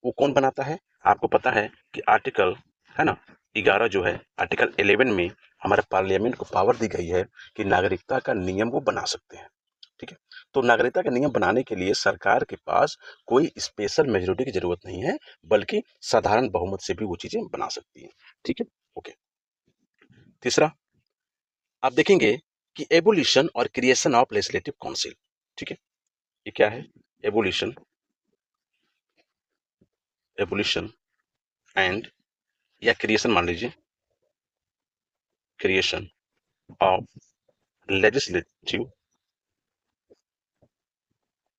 वो कौन बनाता है? आपको पता है कि आर्टिकल है ना 11 जो है आर्टिकल 11 में हमारे पार्लियामेंट को पावर दी गई है कि नागरिकता का नियम वो बना सकते हैं। ठीक है, तो नागरिकता का नियम बनाने के लिए सरकार के पास कोई स्पेशल मेजोरिटी की जरूरत नहीं है, बल्कि साधारण बहुमत से भी वो चीजें बना सकती है। ठीक है, ओके। तीसरा आप देखेंगे कि एबोलिशन और क्रिएशन ऑफ लेजिस्लेटिव काउंसिल। ठीक है, ये क्या है? एबोलिशन एबोलिशन एंड या क्रिएशन मान लीजिए, creation of legislative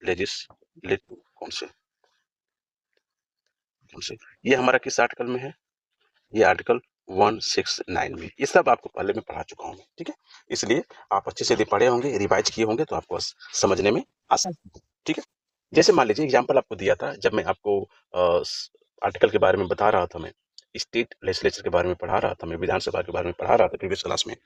legislative council. ये हमारा किस आर्टिकल में है? ये आर्टिकल 169 में। ये सब आपको पहले मैं पढ़ा चुका हूँ। ठीक है, इसलिए आप अच्छे से यदि पढ़े होंगे, रिवाइज किए होंगे, तो आपको समझने में आसान। ठीक है, जैसे मान लीजिए एग्जाम्पल आपको दिया था जब मैं आपको आर्टिकल के बारे में बता रहा था, मैं स्टेट लेजिस्लेचर के बारे में पढ़ा रहा था, मैं विधानसभा के बारे में पढ़ा रहा था प्रीवियस क्लास में।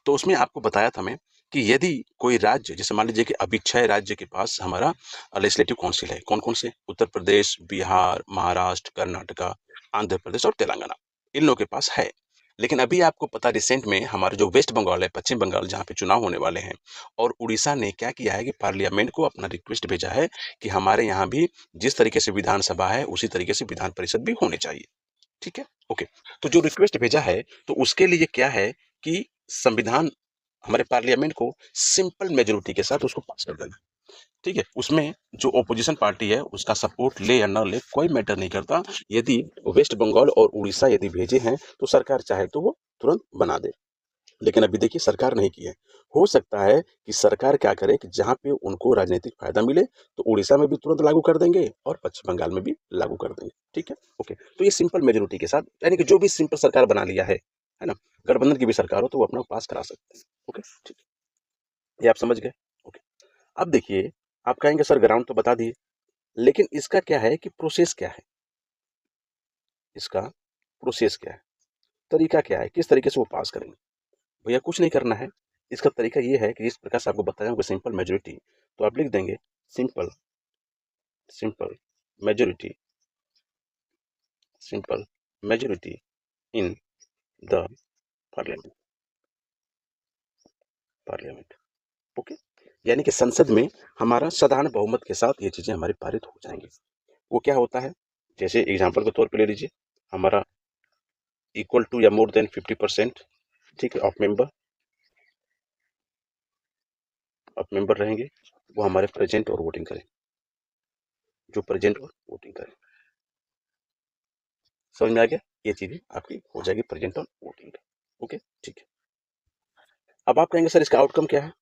तो उसमें आपको बताया था मैं कि यदि कोई राज्य, जैसे मान लीजिए कि अभी 6 राज्य के पास हमारा लेजिस्लेटिव काउंसिल है। कौन कौन से? उत्तर प्रदेश, बिहार, महाराष्ट्र, कर्नाटका, आंध्र प्रदेश और तेलंगाना, इन लोगों के पास है। लेकिन अभी आपको पता रिसेंट में हमारा जो वेस्ट बंगाल है, पश्चिम बंगाल, जहाँ पे चुनाव होने वाले हैं, और उड़ीसा ने क्या किया है कि पार्लियामेंट को अपना रिक्वेस्ट भेजा है कि हमारे यहाँ भी जिस तरीके से विधानसभा है उसी तरीके से विधान परिषद भी होने चाहिए। ठीक है, ओके। तो जो रिक्वेस्ट भेजा है तो उसके लिए क्या है कि संविधान, हमारे पार्लियामेंट को सिंपल मेजोरिटी के साथ उसको पास कर देना। ठीक है, उसमें जो ओपोजिशन पार्टी है उसका सपोर्ट ले या ना ले कोई मैटर नहीं करता। यदि वेस्ट बंगाल और उड़ीसा यदि भेजे हैं तो सरकार चाहे तो वो तुरंत बना दे। लेकिन अभी देखिए सरकार नहीं की है। हो सकता है कि सरकार क्या करे कि जहां पे उनको राजनीतिक फायदा मिले तो उड़ीसा में भी तुरंत लागू कर देंगे और पश्चिम बंगाल में भी लागू कर देंगे। ठीक है, ओके। तो ये सिंपल मेजोरिटी के साथ, यानी कि जो भी सिंपल सरकार बना लिया है ना, गठबंधन की भी सरकार हो तो वो अपना पास करा सकते हैं। ओके, ठीक है, ये आप समझ गए। ओके, अब देखिए आप कहेंगे सर ग्राउंड तो बता दिए, लेकिन इसका क्या है कि प्रोसेस क्या है? इसका प्रोसेस क्या है, तरीका क्या है, किस तरीके से वो पास करेंगे? भैया कुछ नहीं करना है। इसका तरीका ये है कि जिस प्रकार से आपको बताया होगा सिंपल मेजोरिटी, तो आप लिख देंगे simple simple majority simple majority in the parliament parliament okay, यानी कि संसद में हमारा साधारण बहुमत के साथ ये चीजें हमारी पारित हो जाएंगी। वो क्या होता है, जैसे एग्जाम्पल के तौर पे ले लीजिए, हमारा इक्वल टू या मोर देन 50%, ठीक है, ऑफ मेंबर रहेंगे, वो हमारे प्रेजेंट और वोटिंग करें, जो प्रेजेंट और वोटिंग करें। समझ में आ गया? ये चीजें आपकी हो जाएगी प्रेजेंट और वोटिंग। ओके, ठीक है। अब आप कहेंगे सर इसका आउटकम क्या है?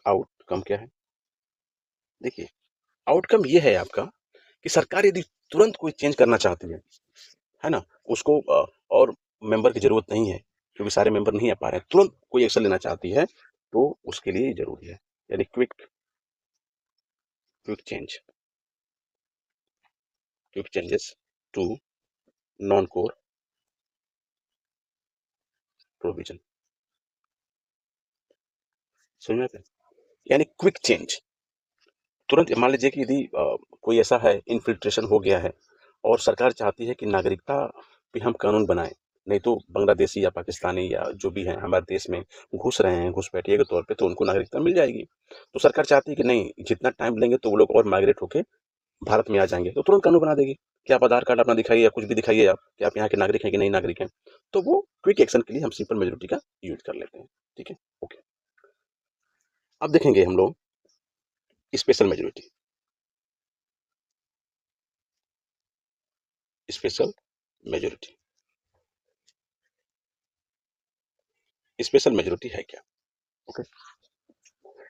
आउटकम क्या है? देखिए आउटकम ये है आपका कि सरकार यदि तुरंत कोई चेंज करना चाहती है ना, उसको और मेंबर की जरूरत नहीं है क्योंकि सारे मेंबर नहीं आ पा रहे हैं, तुरंत कोई एक्शन लेना चाहती है तो उसके लिए जरूरी है, यानी quick quick change quick changes to non core provision. समझ में आता है? यानी क्विक चेंज, तुरंत मान लीजिए कि यदि कोई ऐसा है इन्फिल्ट्रेशन हो गया है और सरकार चाहती है कि नागरिकता पे हम कानून बनाएं, नहीं तो बांग्लादेशी या पाकिस्तानी या जो भी हैं हमारे देश में घुस रहे हैं घुसपैठिए के तौर पे, तो उनको नागरिकता मिल जाएगी। तो सरकार चाहती है कि नहीं, जितना टाइम लेंगे तो वो लोग और माइग्रेट होके भारत में आ जाएंगे, तो तुरंत कानून बना देगी कि आप आधार कार्ड अपना दिखाइए या कुछ भी दिखाइए आप कि आप यहाँ के नागरिक हैं कि नहीं नागरिक हैं। तो वो क्विक एक्शन के लिए हम सिंपल मेजोरिटी का यूज कर लेते हैं। ठीक है, ओके। अब देखेंगे हम लोग special majority. Special majority special majority है क्या? ओके,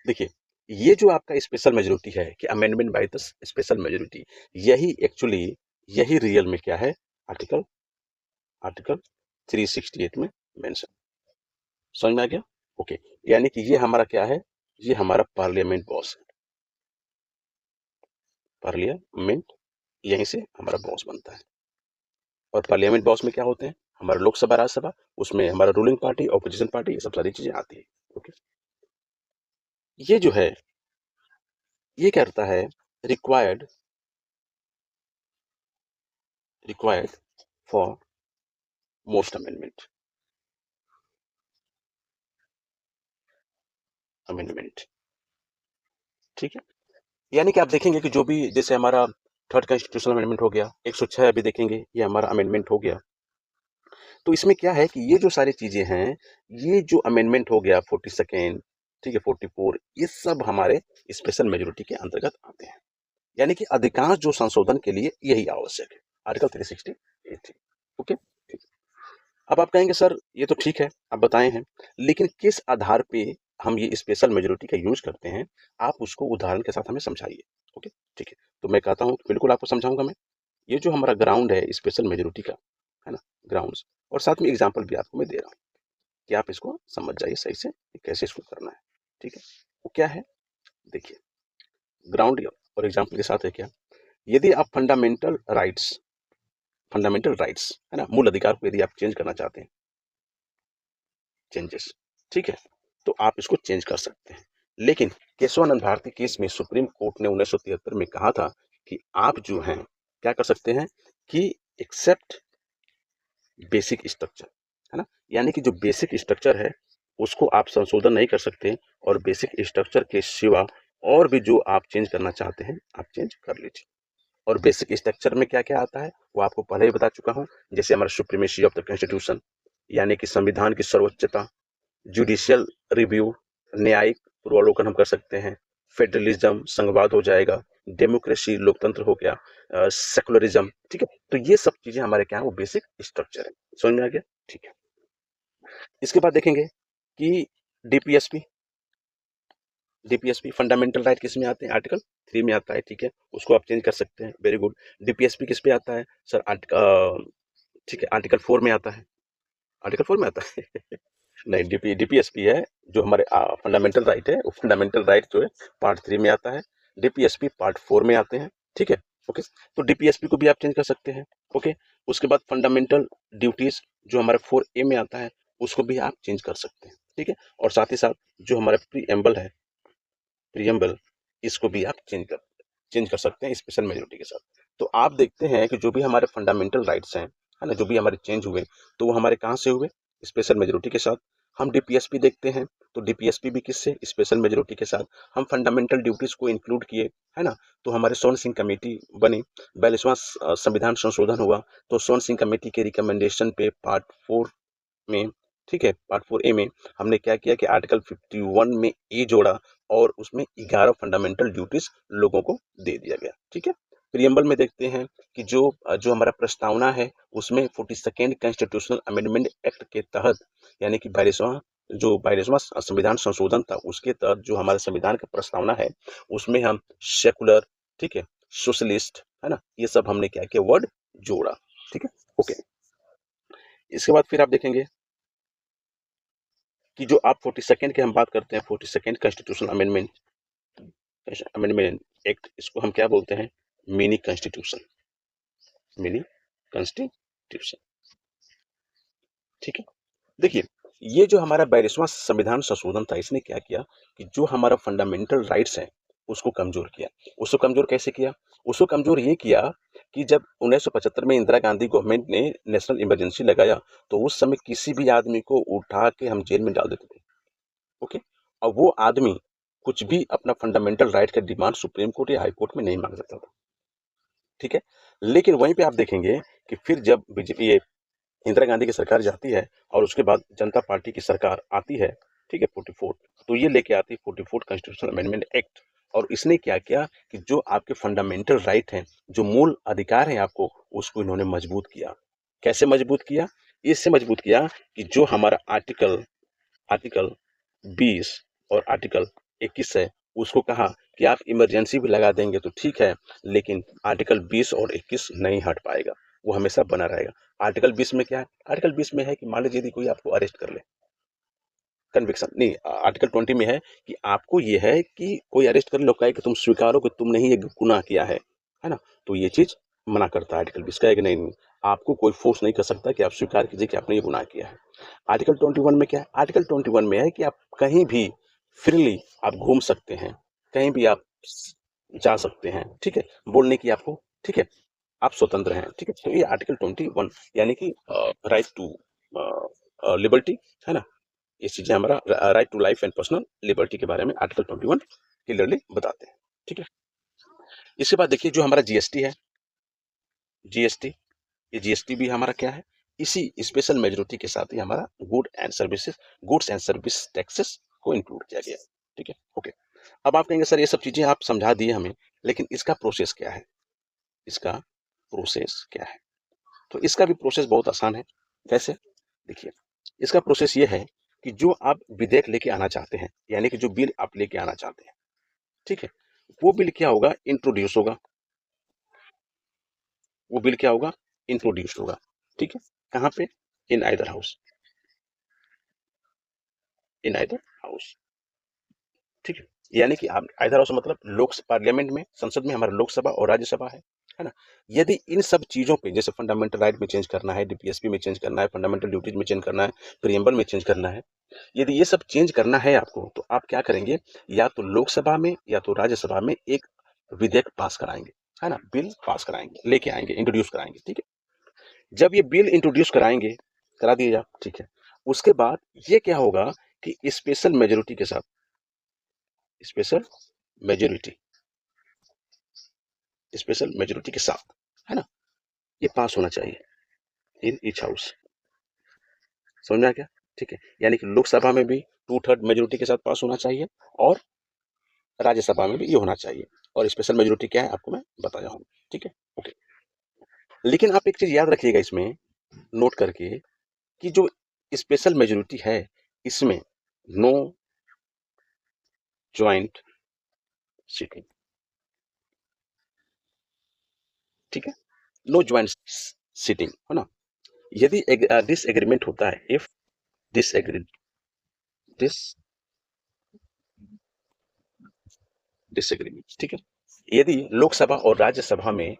देखिए ये जो आपका स्पेशल मेजोरिटी है कि amendment by the special majority, यही एक्चुअली, यही रियल में क्या है, आर्टिकल आर्टिकल 368 में मेंशन। समझ में आ गया? ओके, यानी कि ये हमारा क्या है, ये हमारा पार्लियामेंट बॉस है, पार्लियामेंट यहीं से हमारा बॉस बनता है। और पार्लियामेंट बॉस में क्या होते हैं, हमारा लोकसभा राज्यसभा, उसमें हमारा रूलिंग पार्टी ऑपोजिशन पार्टी, ये सब सारी चीजें आती है। ओके, ये जो है ये क्या करता है, required required for most amendment. ठीक है, यानी कि आप देखेंगे कि जो भी, जैसे हमारा थर्ड कॉन्स्टिट्यूशनल अमेंडमेंट हो गया, 106 अभी देखेंगे, ये हमारा अमेंडमेंट हो गया। तो इसमें क्या है कि ये जो सारी चीजें हैं, ये जो अमेंडमेंट हो गया 42nd, ठीक है, 44, ये सब हमारे स्पेशल मेजोरिटी के अंतर्गत आते हैं। यानी कि अधिकांश जो संशोधन के लिए यही आवश्यक है, आर्टिकल 360 ओके, ठीक। अब आप कहेंगे सर ये तो ठीक है, आप बताए हैं, लेकिन किस आधार पे हम ये स्पेशल मेजोरिटी का यूज करते हैं, आप उसको उदाहरण के साथ हमें समझाइए। ओके, ठीक है, तो मैं कहता हूँ बिल्कुल आपको समझाऊंगा मैं। ये जो हमारा ग्राउंड है स्पेशल मेजोरिटी का, है ना, ग्राउंड्स, और साथ में एग्जाम्पल भी आपको मैं दे रहा हूँ कि आप इसको समझ जाइए सही से कि कैसे इसको करना है। ठीक है, वो क्या है, देखिए, ग्राउंड और एग्जाम्पल के साथ है क्या, यदि आप फंडामेंटल राइट्स है ना, मूल अधिकार को यदि आप चेंज करना चाहते हैं, चेंजेस, ठीक है, तो आप इसको चेंज कर सकते हैं। लेकिन केशवानंद भारती केस में सुप्रीम कोर्ट ने 1973 में कहा था कि आप जो हैं क्या कर सकते हैं कि एक्सेप्ट बेसिक स्ट्रक्चर, है ना, यानी कि जो बेसिक स्ट्रक्चर है उसको आप संशोधन नहीं कर सकते, और बेसिक स्ट्रक्चर के सिवा और भी जो आप चेंज करना चाहते हैं आप चेंज कर लीजिए। और बेसिक स्ट्रक्चर में क्या क्या आता है वो आपको पहले ही बता चुका हूँ, जैसे हमारा सुप्रीमेसी ऑफ द कॉन्स्टिट्यूशन, यानी कि संविधान की सर्वोच्चता, जुडिशियल रिव्यू, न्यायिक पूर्वावलोकन हम कर सकते हैं, फेडरलिज्म संघवाद हो जाएगा, डेमोक्रेसी लोकतंत्र हो गया, सेकुलरिज्म, ठीक है, तो ये सब चीजें हमारे क्या है वो बेसिक स्ट्रक्चर है। समझ में आ गया, ठीक है। इसके बाद देखेंगे कि डीपीएसपी डीपीएसपी फंडामेंटल राइट किस में आते हैं, आर्टिकल 3 में आता है, ठीक है, उसको आप चेंज कर सकते हैं, वेरी गुड। डीपीएसपी किस पे आता है सर, आर्टिकल, ठीक है, आर्टिकल 4 में आता है, आर्टिकल 4 में आता है नहीं, डीपीएसपी है जो हमारे फंडामेंटल राइट है, वो फंडामेंटल राइट जो है पार्ट 3 में आता है, डीपीएसपी पार्ट 4 में आते हैं, ठीक है, ओके। तो डीपीएसपी को भी आप चेंज कर सकते हैं, ओके। उसके बाद फंडामेंटल ड्यूटीज जो हमारे 4A में आता है उसको भी आप चेंज कर सकते हैं, ठीक है। और साथ ही साथ जो हमारा प्रीएम्बल, इसको भी आप चेंज कर सकते हैं स्पेशल मेजोरिटी के साथ। तो आप देखते हैं कि जो भी हमारे फंडामेंटल राइट्स हैं, है ना, जो भी हमारे चेंज हुए, तो वो हमारे कहाँ से हुए, स्पेशल मेजोरिटी के साथ। हम डीपीएसपी देखते हैं, तो डीपीएसपी भी किससे, स्पेशल मेजोरिटी के साथ। हम फंडामेंटल ड्यूटीज को इंक्लूड किए, है ना, तो हमारे स्वर्ण सिंह कमेटी बनी, 42वां संविधान संशोधन हुआ, तो स्वर्ण सिंह कमेटी के रिकमेंडेशन पे पार्ट 4 में, ठीक है, पार्ट 4A में हमने क्या किया कि आर्टिकल 51 में ए जोड़ा, और उसमें 11 फंडामेंटल ड्यूटीज लोगों को दे दिया गया, ठीक है। प्रियम्बल में देखते हैं कि जो जो हमारा प्रस्तावना है उसमें 42nd कॉन्स्टिट्यूशनल अमेंडमेंट एक्ट के तहत, यानी कि 42वां संविधान संशोधन था उसके तहत जो हमारे संविधान का प्रस्तावना है उसमें हम सेकुलर, ठीक है, सोशलिस्ट, है ना, ये सब हमने क्या किया, वर्ड जोड़ा, ठीक है, ओके। इसके बाद फिर आप देखेंगे कि जो आप 42nd की हम बात करते हैं, 42nd कॉन्स्टिट्यूशनल अमेंडमेंट एक्ट, इसको हम क्या बोलते हैं, मिनी कॉन्स्टिट्यूशन, मिनी कॉन्स्टिट्यूशन, ठीक है। देखिए, ये जो हमारा 42वां संविधान संशोधन था, इसने क्या किया कि जो हमारा फंडामेंटल राइट्स हैं उसको कमजोर किया। उसको कमजोर कैसे किया, उसको कमजोर ये किया कि जब 1975 में इंदिरा गांधी गवर्नमेंट ने नेशनल इमरजेंसी लगाया, तो उस समय किसी भी आदमी को उठा के हम जेल में डाल देते थे, ओके। और वो आदमी कुछ भी अपना फंडामेंटल राइट का डिमांड सुप्रीम कोर्ट या हाई कोर्ट में नहीं मांग सकता था, ठीक है। लेकिन वहीं पे आप देखेंगे कि फिर जब बीजेपी, ये इंदिरा गांधी की सरकार जाती है और उसके बाद जनता पार्टी की सरकार आती है, ठीक है, 44, तो ये लेके आती है 44 कॉन्स्टिट्यूशनल अमेंडमेंट एक्ट। और इसने क्या किया कि जो आपके फंडामेंटल राइट हैं, जो मूल अधिकार हैं आपको, उसको इन्होंने मजबूत किया। कैसे मजबूत किया, इससे मजबूत किया कि जो हमारा आर्टिकल 20 और आर्टिकल 21 है, उसको कहा कि आप इमरजेंसी भी लगा देंगे तो ठीक है, लेकिन आर्टिकल 20 और 21 नहीं हट पाएगा, वो हमेशा बना रहेगा। आर्टिकल 20 में क्या है, आर्टिकल 20 में है कि मान लीजिए यदि कोई आपको अरेस्ट कर ले, कन्विक्शन नहीं, आर्टिकल 20 में है कि आपको ये है कि कोई अरेस्ट कर लो, कहे कि तुम स्वीकारो कि तुमने ही एक गुनाह किया है ना, तो ये चीज मना करता है आर्टिकल 20 का है कि नहीं, आपको कोई फोर्स नहीं कर सकता कि आप स्वीकार कीजिए कि आपने ये गुनाह किया है। आर्टिकल 21 में क्या है? आर्टिकल 21 में है कि आप कहीं भी फ्रीली आप घूम सकते हैं, कहीं भी आप जा सकते हैं, ठीक है? बोलने की आपको, ठीक है? आप स्वतंत्र हैं, ठीक है? तो ये आर्टिकल 21 यानी कि राइट टू लिबर्टी, है ना? ये चीजें हमारा right to life and personal liberty के बारे में आर्टिकल 21 क्लियरली बताते हैं, ठीक है? इसके बाद देखिए जो हमारा जीएसटी है, जीएसटी, ये जीएसटी भी हमारा क्या है? इसी स्पेशल मेजोरिटी के साथ ही हमारा गुड्स एंड सर्विस टैक्सेस को इंक्लूड किया गया, ठीक है? ओके। अब आप कहेंगे सर ये सब चीजें आप समझा दिए हमें, लेकिन इसका प्रोसेस क्या है? इसका प्रोसेस क्या है? तो इसका भी प्रोसेस बहुत आसान है। कैसे? देखिए, इसका प्रोसेस ये है कि जो आप विधेयक लेके आना चाहते हैं, यानी कि जो बिल आप लेके आना चाहते हैं, ठीक है? वो बिल क्या होगा? इंट्रोड्यूस होगा। वो बिल क्या होगा? इंट्रोड्यूस होगा, ठीक है? कहाँ पे? In either house, in either house, ठीक है? यानी कि आप आइदर हाउस मतलब लोक पार्लियामेंट में, संसद में हमारा लोकसभा और राज्यसभा है ना? यदि इन सब चीजों पे जैसे फंडामेंटल राइट में चेंज करना है, डीपीएसपी में चेंज करना है, फंडामेंटल ड्यूटीज में चेंज करना है, प्रियम्बल में चेंज करना है, यदि ये सब चेंज करना है आपको, तो आप क्या करेंगे? या तो लोकसभा में या तो राज्यसभा में एक विधेयक पास कराएंगे, है ना? बिल पास कराएंगे, लेके आएंगे, इंट्रोड्यूस कराएंगे, ठीक है? जब ये बिल इंट्रोड्यूस कराएंगे, करा दिए आप, ठीक है? उसके बाद ये क्या होगा कि स्पेशल मेजोरिटी के साथ, स्पेशल मेजोरिटी, स्पेशल मेजोरिटी के साथ, है ना? ये पास होना चाहिए इन ईच हाउस। समझ में आ गया? ठीक है? यानी कि लोकसभा में भी 2/3 मेजोरिटी के साथ पास होना चाहिए और राज्यसभा में भी ये होना चाहिए। और स्पेशल मेजोरिटी क्या है आपको मैं बताया हूँ, ठीक है? ओके। लेकिन आप एक चीज याद रखिएगा इसमें, नोट करके, कि जो स्पेशल मेजोरिटी है इसमें नो ज्वाइंट सीटिंग, ठीक है? नो ज्वाइंट सीटिंग, है ना? यदि डिसएग्रीमेंट होता है, इफ डिसएग्री डिस डिसएग्रीमेंट, ठीक है? यदि लोकसभा और राज्यसभा में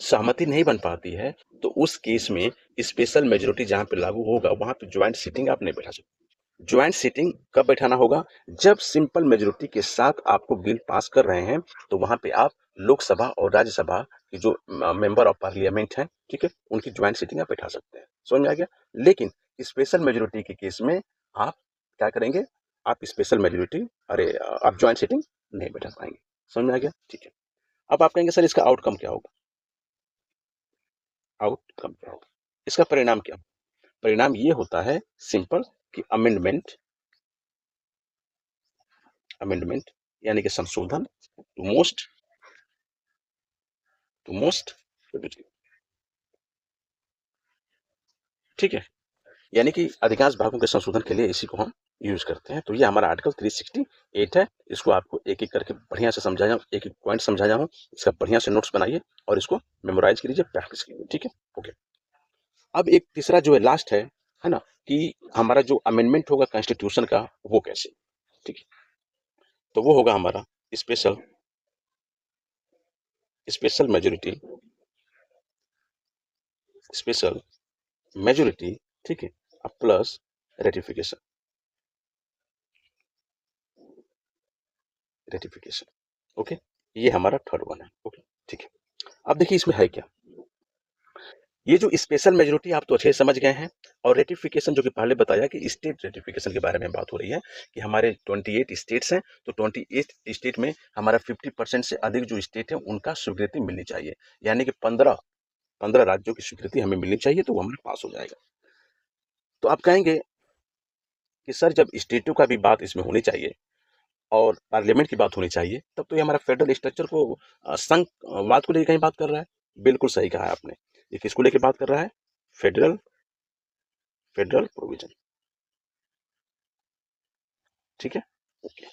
सहमति नहीं बन पाती है, तो उस केस में स्पेशल मेजोरिटी जहां पे लागू होगा वहां पे ज्वाइंट सीटिंग आप नहीं बैठा सकते। ज्वाइंट सीटिंग कब बैठाना होगा? जब सिंपल मेजोरिटी के साथ आपको बिल पास कर रहे हैं, तो वहां पे आप लोकसभा और राज्यसभा की जो मेंबर ऑफ पार्लियामेंट हैं, ठीक है, उनकी ज्वाइंट सीटिंग आप बैठा सकते हैं। समझ में आ गया? लेकिन स्पेशल मेजोरिटी के केस में आप क्या करेंगे? आप स्पेशल मेजोरिटी, अरे आप ज्वाइंट सीटिंग नहीं बैठा पाएंगे। समझ में आ गया? ठीक है। अब आप कहेंगे सर इसका आउटकम क्या होगा? आउटकम क्या होगा? इसका परिणाम क्या? परिणाम ये होता है सिंपल, कि अमेंडमेंट, अमेंडमेंट यानी कि संशोधन टू मोस्ट, ठीक है? यानी कि अधिकांश भागों के संशोधन के लिए इसी को हम यूज करते हैं। तो ये हमारा आर्टिकल 368 है। इसको आपको एक एक करके बढ़िया से समझाया, एक एक पॉइंट समझाया हूँ, इसका बढ़िया से नोट्स बनाइए और इसको मेमोराइज कीजिए, प्रैक्टिस कीजिए, ठीक है? ओके। अब एक तीसरा जो है, लास्ट है ना, कि हमारा जो अमेंडमेंट होगा कॉन्स्टिट्यूशन का, वो कैसे, ठीक है? तो वो होगा हमारा special special majority, special majority, ठीक है, प्लस रेटिफिकेशन, रेटिफिकेशन, ओके? ये हमारा थर्ड वन है, ओके, ठीक है? अब देखिए इसमें है क्या, ये जो स्पेशल मेजोरिटी आप तो अच्छे से समझ गए हैं, और रेटिफिकेशन जो कि पहले बताया कि स्टेट रेटिफिकेशन के बारे में बात हो रही है, कि हमारे 28 स्टेट्स हैं, तो 28 स्टेट में हमारा 50% से अधिक जो स्टेट है उनका स्वीकृति मिलनी चाहिए, यानी कि 15 राज्यों की स्वीकृति हमें मिलनी चाहिए, तो वो हमारे पास हो जाएगा। तो आप कहेंगे कि सर जब स्टेटों का भी बात इसमें होनी चाहिए और पार्लियामेंट की बात होनी चाहिए, तब तो ये हमारा फेडरल स्ट्रक्चर को संघवाद को लेकर कहीं बात कर रहा है। बिल्कुल सही कहा है आपने। ये किसको लेकर बात कर रहा है? फेडरल फेडरल प्रोविजन, ठीक है? ओके।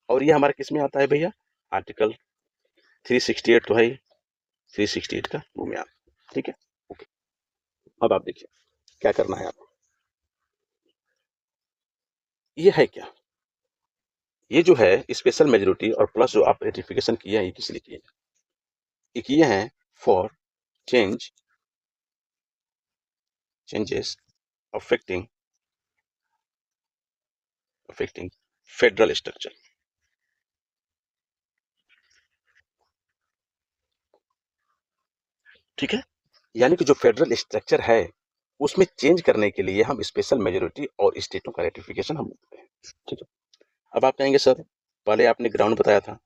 और ये हमारा किस में आता है भैया? आर्टिकल 368 तो है ही, 368 का वो में आता, ठीक है? ओके। अब आप देखिए क्या करना है आपको। ये है क्या? ये जो है स्पेशल मेजोरिटी और प्लस जो आप रेटिफिकेशन किए हैं, ये किस लिए किए हैं? ये किए हैं for changes affecting federal structure। ठीक है, यानी कि जो फेडरल स्ट्रक्चर है उसमें चेंज करने के लिए हम स्पेशल मेजोरिटी और स्टेटों का रेटिफिकेशन हम लेते हैं। ठीक है, अब आप कहेंगे सर पहले आपने ग्राउंड बताया था,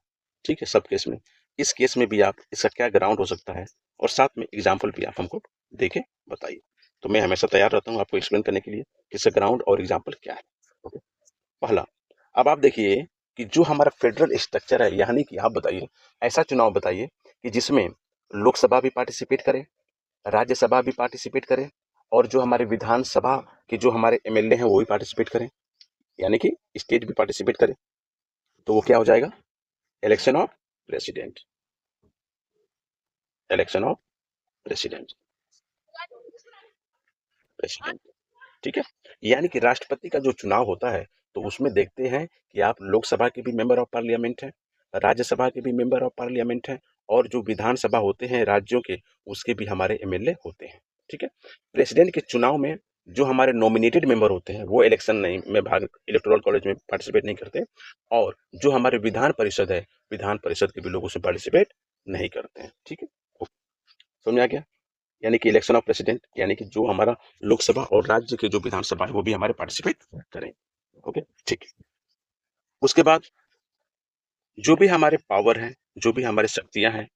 ठीक है, सब केस में, इस केस में भी आप इसका क्या ग्राउंड हो सकता है और साथ में एग्जाम्पल भी आप हमको देके बताइए। तो मैं हमेशा तैयार रहता हूँ आपको एक्सप्लेन करने के लिए कि इसका ग्राउंड और एग्जाम्पल क्या है। ओके, पहला, अब आप देखिए कि जो हमारा फेडरल स्ट्रक्चर है, यानी कि आप बताइए ऐसा चुनाव बताइए कि जिसमें लोकसभा भी पार्टिसिपेट करे, राज्यसभा भी पार्टिसिपेट करे और जो हमारे विधानसभा के जो हमारे एमएलए हैं वो भी पार्टिसिपेट करें, यानी कि स्टेट भी पार्टिसिपेट करे। तो वो क्या हो जाएगा? Election of president. Election of president. President, ठीक है, यानी कि राष्ट्रपति का जो चुनाव होता है तो उसमें देखते हैं कि आप लोकसभा के भी मेंबर ऑफ पार्लियामेंट हैं, राज्यसभा के भी मेंबर ऑफ पार्लियामेंट हैं और जो विधानसभा होते हैं राज्यों के उसके भी हमारे एमएलए होते हैं। ठीक है, प्रेसिडेंट के चुनाव में जो हमारे नॉमिनेटेड मेंबर होते हैं वो इलेक्शन नहीं में भाग, इलेक्टोरल कॉलेज में पार्टिसिपेट नहीं करते और जो हमारे विधान परिषद है, विधान परिषद के भी लोग उसमें पार्टिसिपेट नहीं करते हैं। ठीक है, समझ आ गया? यानी कि इलेक्शन ऑफ प्रेसिडेंट, यानी कि जो हमारा लोकसभा और राज्य के जो विधानसभा है वो भी हमारे पार्टिसिपेट करें। ओके, ठीक है, उसके बाद जो भी हमारे पावर हैं, जो भी हमारी शक्तियां हैं,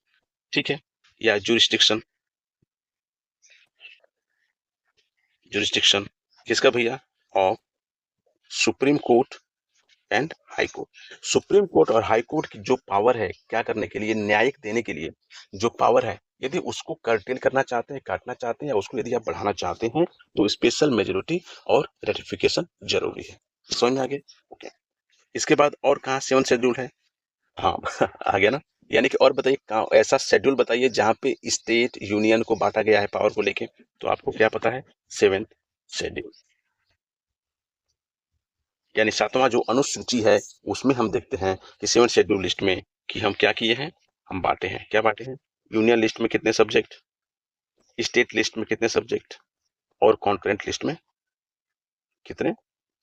ठीक है, या जुरिस्डिक्शन, जुरिस्डिक्शन किसका भैया? Of supreme court and high court. Supreme court और हाई कोर्ट की जो पावर है क्या करने के लिए, न्यायिक देने के लिए जो पावर है, यदि उसको कर्टेल करना चाहते हैं, काटना चाहते हैं या उसको यदि आप बढ़ाना चाहते हैं तो स्पेशल मेजोरिटी और रेटिफिकेशन जरूरी है। समझ में आ गया? ओके, इसके बाद और कहाँ सेवन शेड्यूल है? हाँ आ गया ना, यानी कि और बताइए कहाँ ऐसा शेड्यूल बताइए जहाँ पे स्टेट यूनियन को बांटा गया है पावर को लेके। तो आपको क्या पता है? सेवेंथ शेड्यूल, यानी सातवां जो अनुसूची है उसमें हम देखते हैं कि सेवन शेड्यूल लिस्ट में कि हम क्या किए हैं, हम बांटे हैं। क्या बांटे हैं? यूनियन लिस्ट में कितने सब्जेक्ट, स्टेट लिस्ट में कितने सब्जेक्ट और कॉन्करेंट लिस्ट में कितने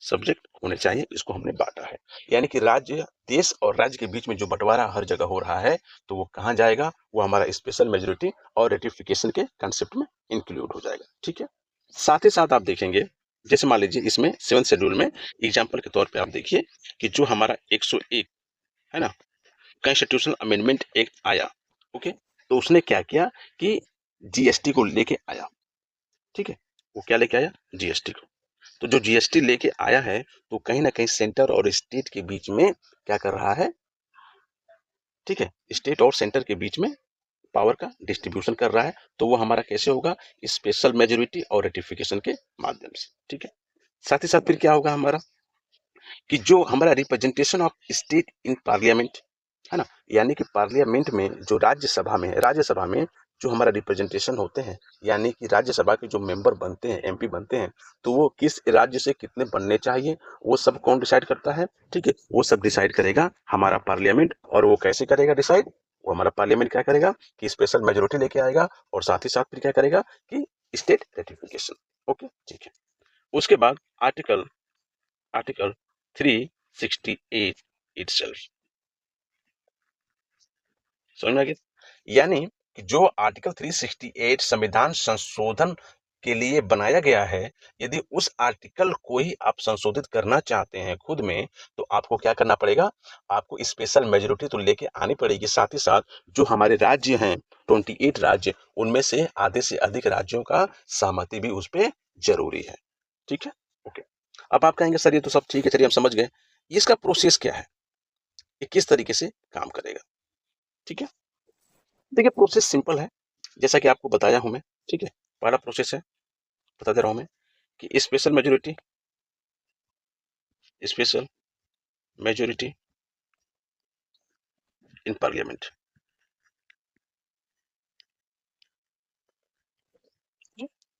सब्जेक्ट होने चाहिए, इसको हमने बांटा है। यानी कि राज्य, देश और राज्य के बीच में जो बंटवारा हर जगह हो रहा है तो वो कहाँ जाएगा? वो हमारा स्पेशल मेजोरिटी और रेटिफिकेशन के कंसेप्ट में इंक्लूड हो जाएगा। ठीक है, साथ ही साथ आप देखेंगे जैसे मान लीजिए इसमें सेवन शेड्यूल में एग्जाम्पल के तौर पे आप देखिए कि जो हमारा 101 है ना, कॉन्स्टिट्यूशनल अमेंडमेंट एक्ट आया। ओके, तो उसने क्या किया कि जीएसटी को लेके आया। ठीक है, वो क्या लेके आया? जीएसटी को। तो जो जीएसटी लेके आया है तो कहीं ना कहीं सेंटर और स्टेट के बीच में क्या कर रहा है? ठीक है, स्टेट और सेंटर के बीच में पावर का डिस्ट्रीब्यूशन कर रहा है। तो वो हमारा कैसे होगा? स्पेशल मेजोरिटी और रेटिफिकेशन के माध्यम से। ठीक है, साथ ही साथ फिर क्या होगा हमारा कि जो हमारा representation of state in parliament है ना, यानी कि पार्लियामेंट में जो राज्यसभा में, राज्यसभा में जो हमारा रिप्रेजेंटेशन होते हैं, यानी कि राज्यसभा के जो मेंबर बनते हैं, एमपी बनते हैं, तो वो किस राज्य से कितने बनने चाहिए वो सब कौन डिसाइड करता है? ठीक है, वो सब डिसाइड करेगा हमारा पार्लियामेंट। और वो कैसे करेगा डिसाइड? वो हमारा पार्लियामेंट क्या करेगा कि स्पेशल मेजोरिटी लेके आएगा और साथ ही साथ फिर क्या करेगा कि स्टेट रेटिफिकेशन। ओके, ठीक है, उसके बाद आर्टिकल आर्टिकल 368 itself, समझ में आ गया? यानी कि जो आर्टिकल 368 संविधान संशोधन के लिए बनाया गया है, यदि उस आर्टिकल को ही आप संशोधित करना चाहते हैं खुद में तो आपको क्या करना पड़ेगा? आपको स्पेशल मेजोरिटी तो लेके आनी पड़ेगी, साथ ही साथ जो हमारे राज्य हैं 28 राज्य, उनमें से आधे से अधिक राज्यों का सहमति भी उस पर जरूरी है। ठीक है, ओके, अब आप कहेंगे सर ये तो सब ठीक है, चलिए हम समझ गए, इसका प्रोसेस क्या है, ये किस तरीके से काम करेगा? ठीक है, देखिए प्रोसेस सिंपल है, जैसा कि आपको बताया हूं मैं। ठीक है, पहला प्रोसेस है, बता दे रहा हूं मैं कि special majority, special majority in parliament.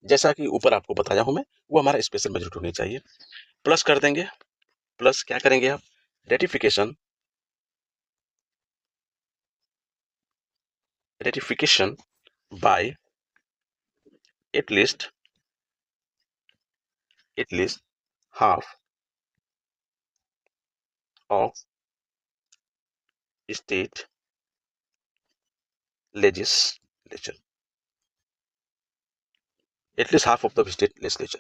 जैसा कि ऊपर आपको बताया हूं मैं, वो हमारा स्पेशल मेजोरिटी होनी चाहिए। प्लस कर देंगे, प्लस क्या करेंगे आप? Ratification, ratification by at least half of state legislature, at least half of the state legislature.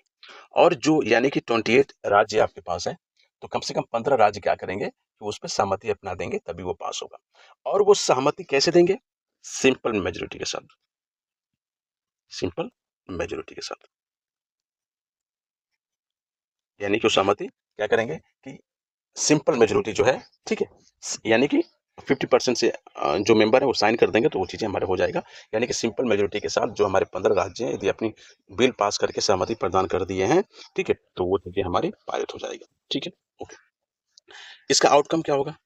और जो यानी कि 28 राज्य आपके पास है, तो कम से कम 15 राज्य क्या करेंगे कि उस पर सहमति अपना देंगे, तभी वो पास होगा। और वो सहमति कैसे देंगे? सिंपल मेजोरिटी के साथ, सिंपल मेजोरिटी के साथ। यानी कि वो सहमति क्या करेंगे कि सिंपल मेजोरिटी जो है, ठीक है, यानी कि 50% से जो मेंबर है वो साइन कर देंगे तो वो चीज़ें हमारे हो जाएगा। यानी कि सिंपल मेजोरिटी के साथ जो हमारे 15 राज्य हैं यदि अपनी बिल पास करके सहमति प्रदान कर दिए हैं, ठीक है, तो वो चीज़ें हमारी पारित हो जाएगी। ठीक है, ओके। इसका आउटकम क्या होगा?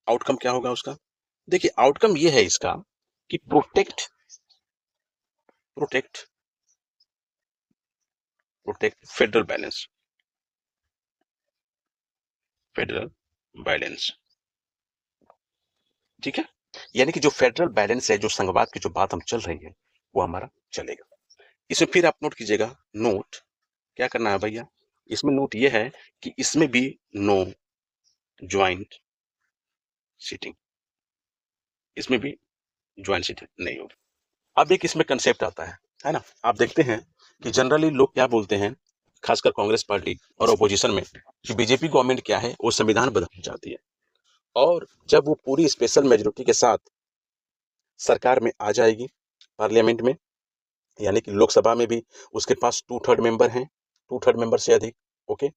आउटकम क्या होगा उसका? देखिए, आउटकम ये है इसका कि प्रोटेक्ट फेडरल बैलेंस, ठीक है। यानी कि जो फेडरल बैलेंस है, जो संघवाद की जो बात हम चल रही है, वो हमारा चलेगा। इसमें फिर आप नोट कीजिएगा, नोट क्या करना है भैया, इसमें नोट ये है कि इसमें भी नो ज्वाइंट सीटिंग, इसमें भी ज्वाइंट सीटिंग नहीं होगी। अब एक इसमें कंसेप्ट आता है ना। आप देखते हैं कि जनरली लोग क्या बोलते हैं, खासकर कांग्रेस पार्टी और ओपोजिशन में, कि बीजेपी गवर्नमेंट क्या है, वो संविधान बदलना चाहती है। और जब वो पूरी स्पेशल मेजोरिटी के साथ सरकार में आ जाएगी, पार्लियामेंट में, यानी कि लोकसभा में भी उसके पास 2/3 मेंबर हैं, 2/3 मेंबर से अधिक, ओके।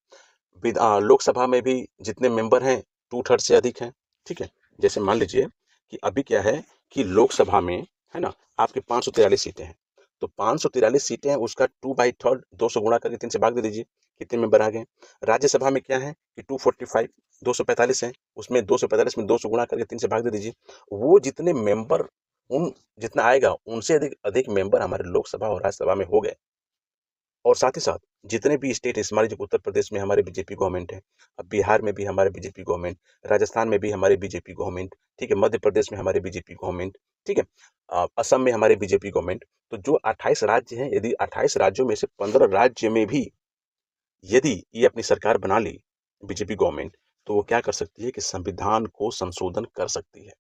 लोकसभा में भी जितने मेंबर हैं 2/3 से अधिक हैं, ठीक है। जैसे मान लीजिए कि अभी क्या है कि लोकसभा में, है ना, आपके 543 सीटें हैं, तो 543 सीटें हैं, उसका 2/3 200 गुणा करके 3 से भाग दे दीजिए, कितने मेंबर आ गए। राज्यसभा में क्या है कि 245 245 है, उसमें 245 में 200 गुणा करके 3 से भाग दे दीजिए। वो जितने मेंबर, उन जितना आएगा उनसे अधिक अधिक मेंबर हमारे लोकसभा और राज्यसभा में हो गए। और साथ ही साथ जितने भी स्टेट हमारे, जो उत्तर प्रदेश में हमारे बीजेपी गवर्नमेंट है, अब बिहार में भी हमारे बीजेपी गवर्नमेंट, राजस्थान में भी हमारे बीजेपी गवर्नमेंट, ठीक है, मध्य प्रदेश में हमारे बीजेपी गवर्नमेंट, ठीक है, असम में हमारे बीजेपी गवर्नमेंट। तो जो 28 राज्य हैं, यदि 28 राज्यों में से 15 राज्य में भी यदि ये अपनी सरकार बना ली बीजेपी गवर्नमेंट, तो वो क्या कर सकती है कि संविधान को संशोधन कर सकती है।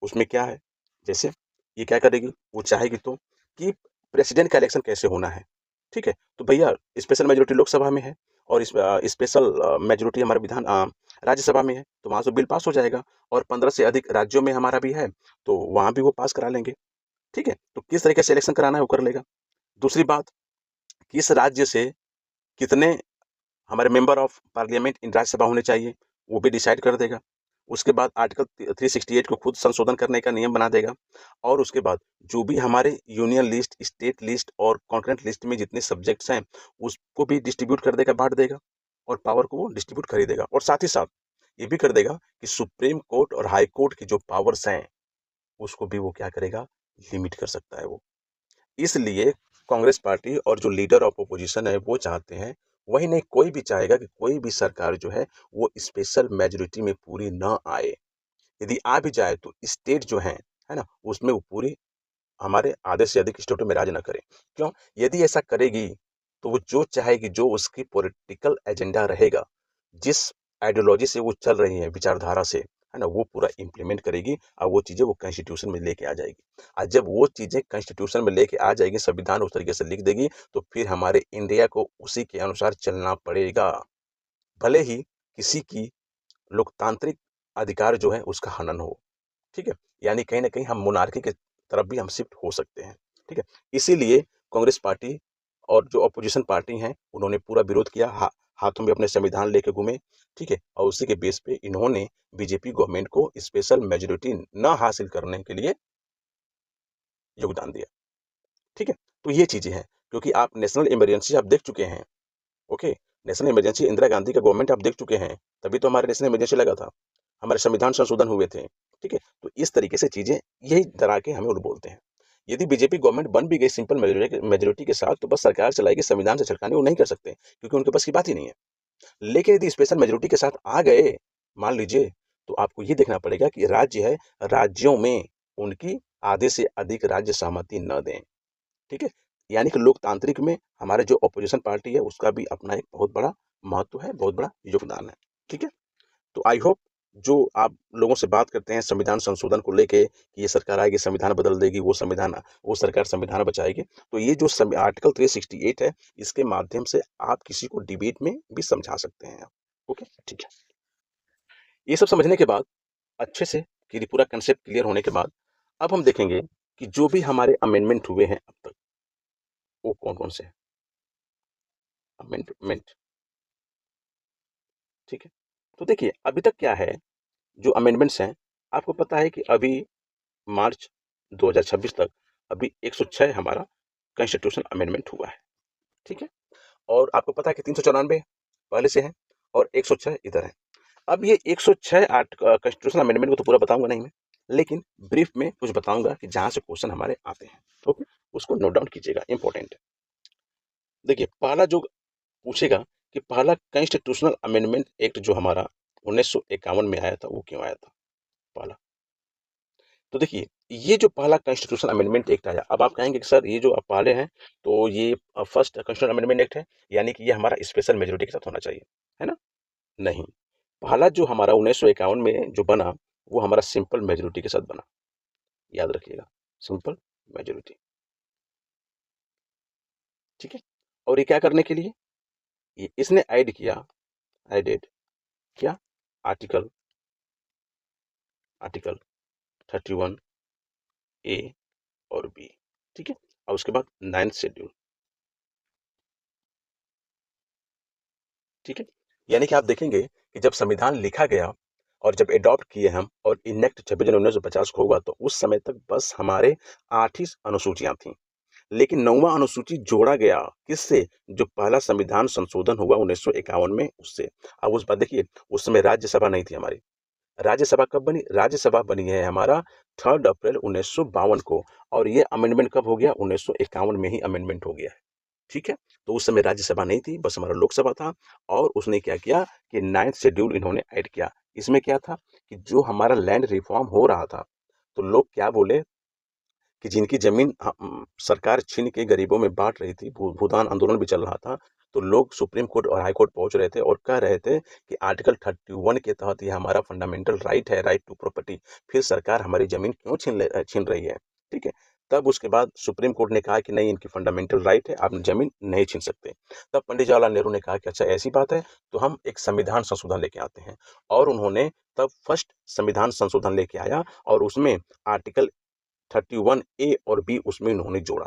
उसमें क्या है, जैसे ये क्या करेगी, वो चाहेगी तो कि प्रेसिडेंट का इलेक्शन कैसे होना है, ठीक है, तो भैया स्पेशल मेजोरिटी लोकसभा में है और स्पेशल मेजोरिटी हमारे राज्यसभा में है, तो वहां से बिल पास हो जाएगा। और 15 से अधिक राज्यों में हमारा भी है, तो वहां भी वो पास करा लेंगे, ठीक है। तो किस तरीके से इलेक्शन कराना है वो कर लेगा। दूसरी बात, किस राज्य से कितने हमारे member of parliament in Rajya Sabha होने चाहिए, वो भी डिसाइड कर देगा। उसके बाद आर्टिकल 368 को खुद संशोधन करने का नियम बना देगा। और उसके बाद जो भी हमारे यूनियन लिस्ट, स्टेट लिस्ट और कॉन्करेंट लिस्ट में जितने सब्जेक्ट्स हैं, उसको भी डिस्ट्रीब्यूट कर देगा, बांट देगा, और पावर को वो डिस्ट्रीब्यूट कर ही देगा। और साथ ही साथ ये भी कर देगा कि सुप्रीम कोर्ट और हाई कोर्ट की जो पावर्स हैं, उसको भी वो क्या करेगा, लिमिट कर सकता है वो। इसलिए कांग्रेस पार्टी और जो लीडर ऑफ ओपोजिशन है वो चाहते हैं, वही नहीं कोई भी चाहेगा कि कोई भी सरकार जो है वो स्पेशल मेजोरिटी में पूरी ना आए। यदि आ भी जाए तो स्टेट जो है ना, उसमें वो पूरी हमारे आधे से अधिक स्टेटों में राज ना करे। क्यों? यदि ऐसा करेगी तो वो जो चाहेगी, जो उसकी पॉलिटिकल एजेंडा रहेगा, जिस आइडियोलॉजी से वो चल रही है, विचारधारा से, है ना, वो पूरा इम्प्लीमेंट करेगी और वो चीज़ें वो कॉन्स्टिट्यूशन में लेके आ जाएगी। और जब वो चीज़ें कॉन्स्टिट्यूशन में लेके आ जाएगी, संविधान उस तरीके से लिख देगी, तो फिर हमारे इंडिया को उसी के अनुसार चलना पड़ेगा, भले ही किसी की लोकतांत्रिक अधिकार जो है उसका हनन हो। ठीक है, यानी कहीं ना कहीं हम मोनार्की के तरफ भी हम शिफ्ट हो सकते हैं। ठीक है, इसीलिए कांग्रेस पार्टी और जो अपोजिशन पार्टी हैं उन्होंने पूरा विरोध किया, हाथों में अपने संविधान लेके घूमे। ठीक है, और उसी के बेस पे इन्होंने बीजेपी गवर्नमेंट को स्पेशल मेजोरिटी न हासिल करने के लिए योगदान दिया। ठीक है, तो ये चीजें हैं, क्योंकि आप नेशनल इमरजेंसी आप देख चुके हैं। Okay, national emergency Indira Gandhi का गवर्नमेंट आप देख चुके हैं, तभी तो हमारे नेशनल इमरजेंसी लगा था, हमारे संविधान संशोधन हुए थे। ठीक है, तो इस तरीके से चीजें यही डरा के हमें उड़ बोलते हैं। यदि बीजेपी गवर्नमेंट बन भी गई सिंपल मेजोरिटी के साथ, तो बस सरकार चलाएगी, संविधान से छटकाने वो नहीं कर सकते, क्योंकि उनके पास की बात ही नहीं है। लेकिन यदि स्पेशल मेजोरिटी के साथ आ गए, मान लीजिए, तो आपको ये देखना पड़ेगा कि राज्य है, राज्यों में उनकी आधे से अधिक राज्य सहमति न दें। ठीक है, यानी कि लोकतांत्रिक में हमारे जो अपोजिशन पार्टी है उसका भी अपना एक बहुत बड़ा महत्व है, बहुत बड़ा योगदान है। ठीक है, तो आई होप जो आप लोगों से बात करते हैं संविधान संशोधन को लेके कि ये सरकार आएगी संविधान बदल देगी, वो सरकार संविधान बचाएगी, तो ये जो आर्टिकल 368 है इसके माध्यम से आप किसी को डिबेट में भी समझा सकते हैं। ओके, ठीक है। ये सब समझने के बाद अच्छे से कि पूरा कंसेप्ट क्लियर होने के बाद अब हम देखेंगे कि जो भी हमारे अमेंडमेंट हुए हैं अब तक वो कौन कौन से अमेंडमेंट। ठीक है, तो देखिए अभी तक क्या है जो अमेंडमेंट्स हैं, आपको पता है कि अभी मार्च 2026 तक अभी 106 हमारा कॉन्स्टिट्यूशन अमेंडमेंट हुआ है। ठीक है, और आपको पता है कि 394 पहले से है और 106 इधर है। अब ये 106 कॉन्स्टिट्यूशन अमेंडमेंट को तो पूरा बताऊंगा नहीं मैं, लेकिन ब्रीफ में कुछ बताऊंगा कि जहां से क्वेश्चन हमारे आते हैं। ओके, उसको नोट डाउन कीजिएगा, इंपॉर्टेंट है। देखिए पहला जो पूछेगा कि पहला कॉन्स्टिट्यूशनल अमेंडमेंट एक्ट जो हमारा 1951 में आया था वो क्यों आया था पहला। तो देखिए ये जो पहला कॉन्स्टिट्यूशन अमेंडमेंट एक्ट आया, अब आप कहेंगे कि सर ये जो आप पहले हैं तो ये फर्स्ट कॉन्स्टिट्यूशन अमेंडमेंट एक्ट है, यानी कि ये हमारा स्पेशल मेजोरिटी के साथ होना चाहिए, है ना। नहीं, पहला जो हमारा 1951 में जो बना वो हमारा सिंपल मेजोरिटी के साथ बना, याद रखिएगा, सिंपल मेजोरिटी। ठीक है, और ये क्या करने के लिए, इसने ऐड किया, एडेड क्या, आर्टिकल आर्टिकल 31 ए और बी। ठीक है, और उसके बाद 9th शेड्यूल। ठीक है, यानी कि आप देखेंगे कि जब संविधान लिखा गया और जब एडॉप्ट किए हम और इनेक्ट 26 जनवरी 1950 को हुआ तो उस समय तक बस हमारे 8 ही अनुसूचियां थी, लेकिन 9वां अनुसूची जोड़ा गया किससे, जो पहला संविधान संशोधन हुआ 1951 में उससे। अब उस बात देखिए उस समय राज्यसभा नहीं थी हमारी, राज्यसभा कब बनी, राज्यसभा बनी है हमारा 3 अप्रैल 1952 को, और ये अमेंडमेंट कब हो गया, 1951 में ही अमेंडमेंट हो गया है। ठीक है, तो उस समय राज्यसभा नहीं थी, बस हमारा लोकसभा था, और उसने क्या किया कि 9th शेड्यूल इन्होंने ऐड किया। इसमें क्या था कि जो हमारा लैंड रिफॉर्म हो रहा था तो लोग क्या बोले कि जिनकी जमीन सरकार छीन के गरीबों में बांट रही थी, भूदान आंदोलन भी चल रहा था, तो लोग सुप्रीम कोर्ट और हाई कोर्ट पहुंच रहे थे और कह रहे थे कि आर्टिकल 31 के तहत ये हमारा फंडामेंटल राइट है, राइट टू प्रॉपर्टी, फिर सरकार हमारी जमीन क्यों छीन रही है। ठीक है, तब उसके बाद सुप्रीम कोर्ट ने कहा कि नहीं, इनकी फंडामेंटल राइट है, आप जमीन नहीं छीन सकते। तब पंडित जवाहरलाल नेहरू ने कहा कि अच्छा ऐसी बात है तो हम एक संविधान संशोधन लेके आते हैं, और उन्होंने तब फर्स्ट संविधान संशोधन लेके आया और उसमें आर्टिकल 31 ए और बी उसमें इन्होंने जोड़ा।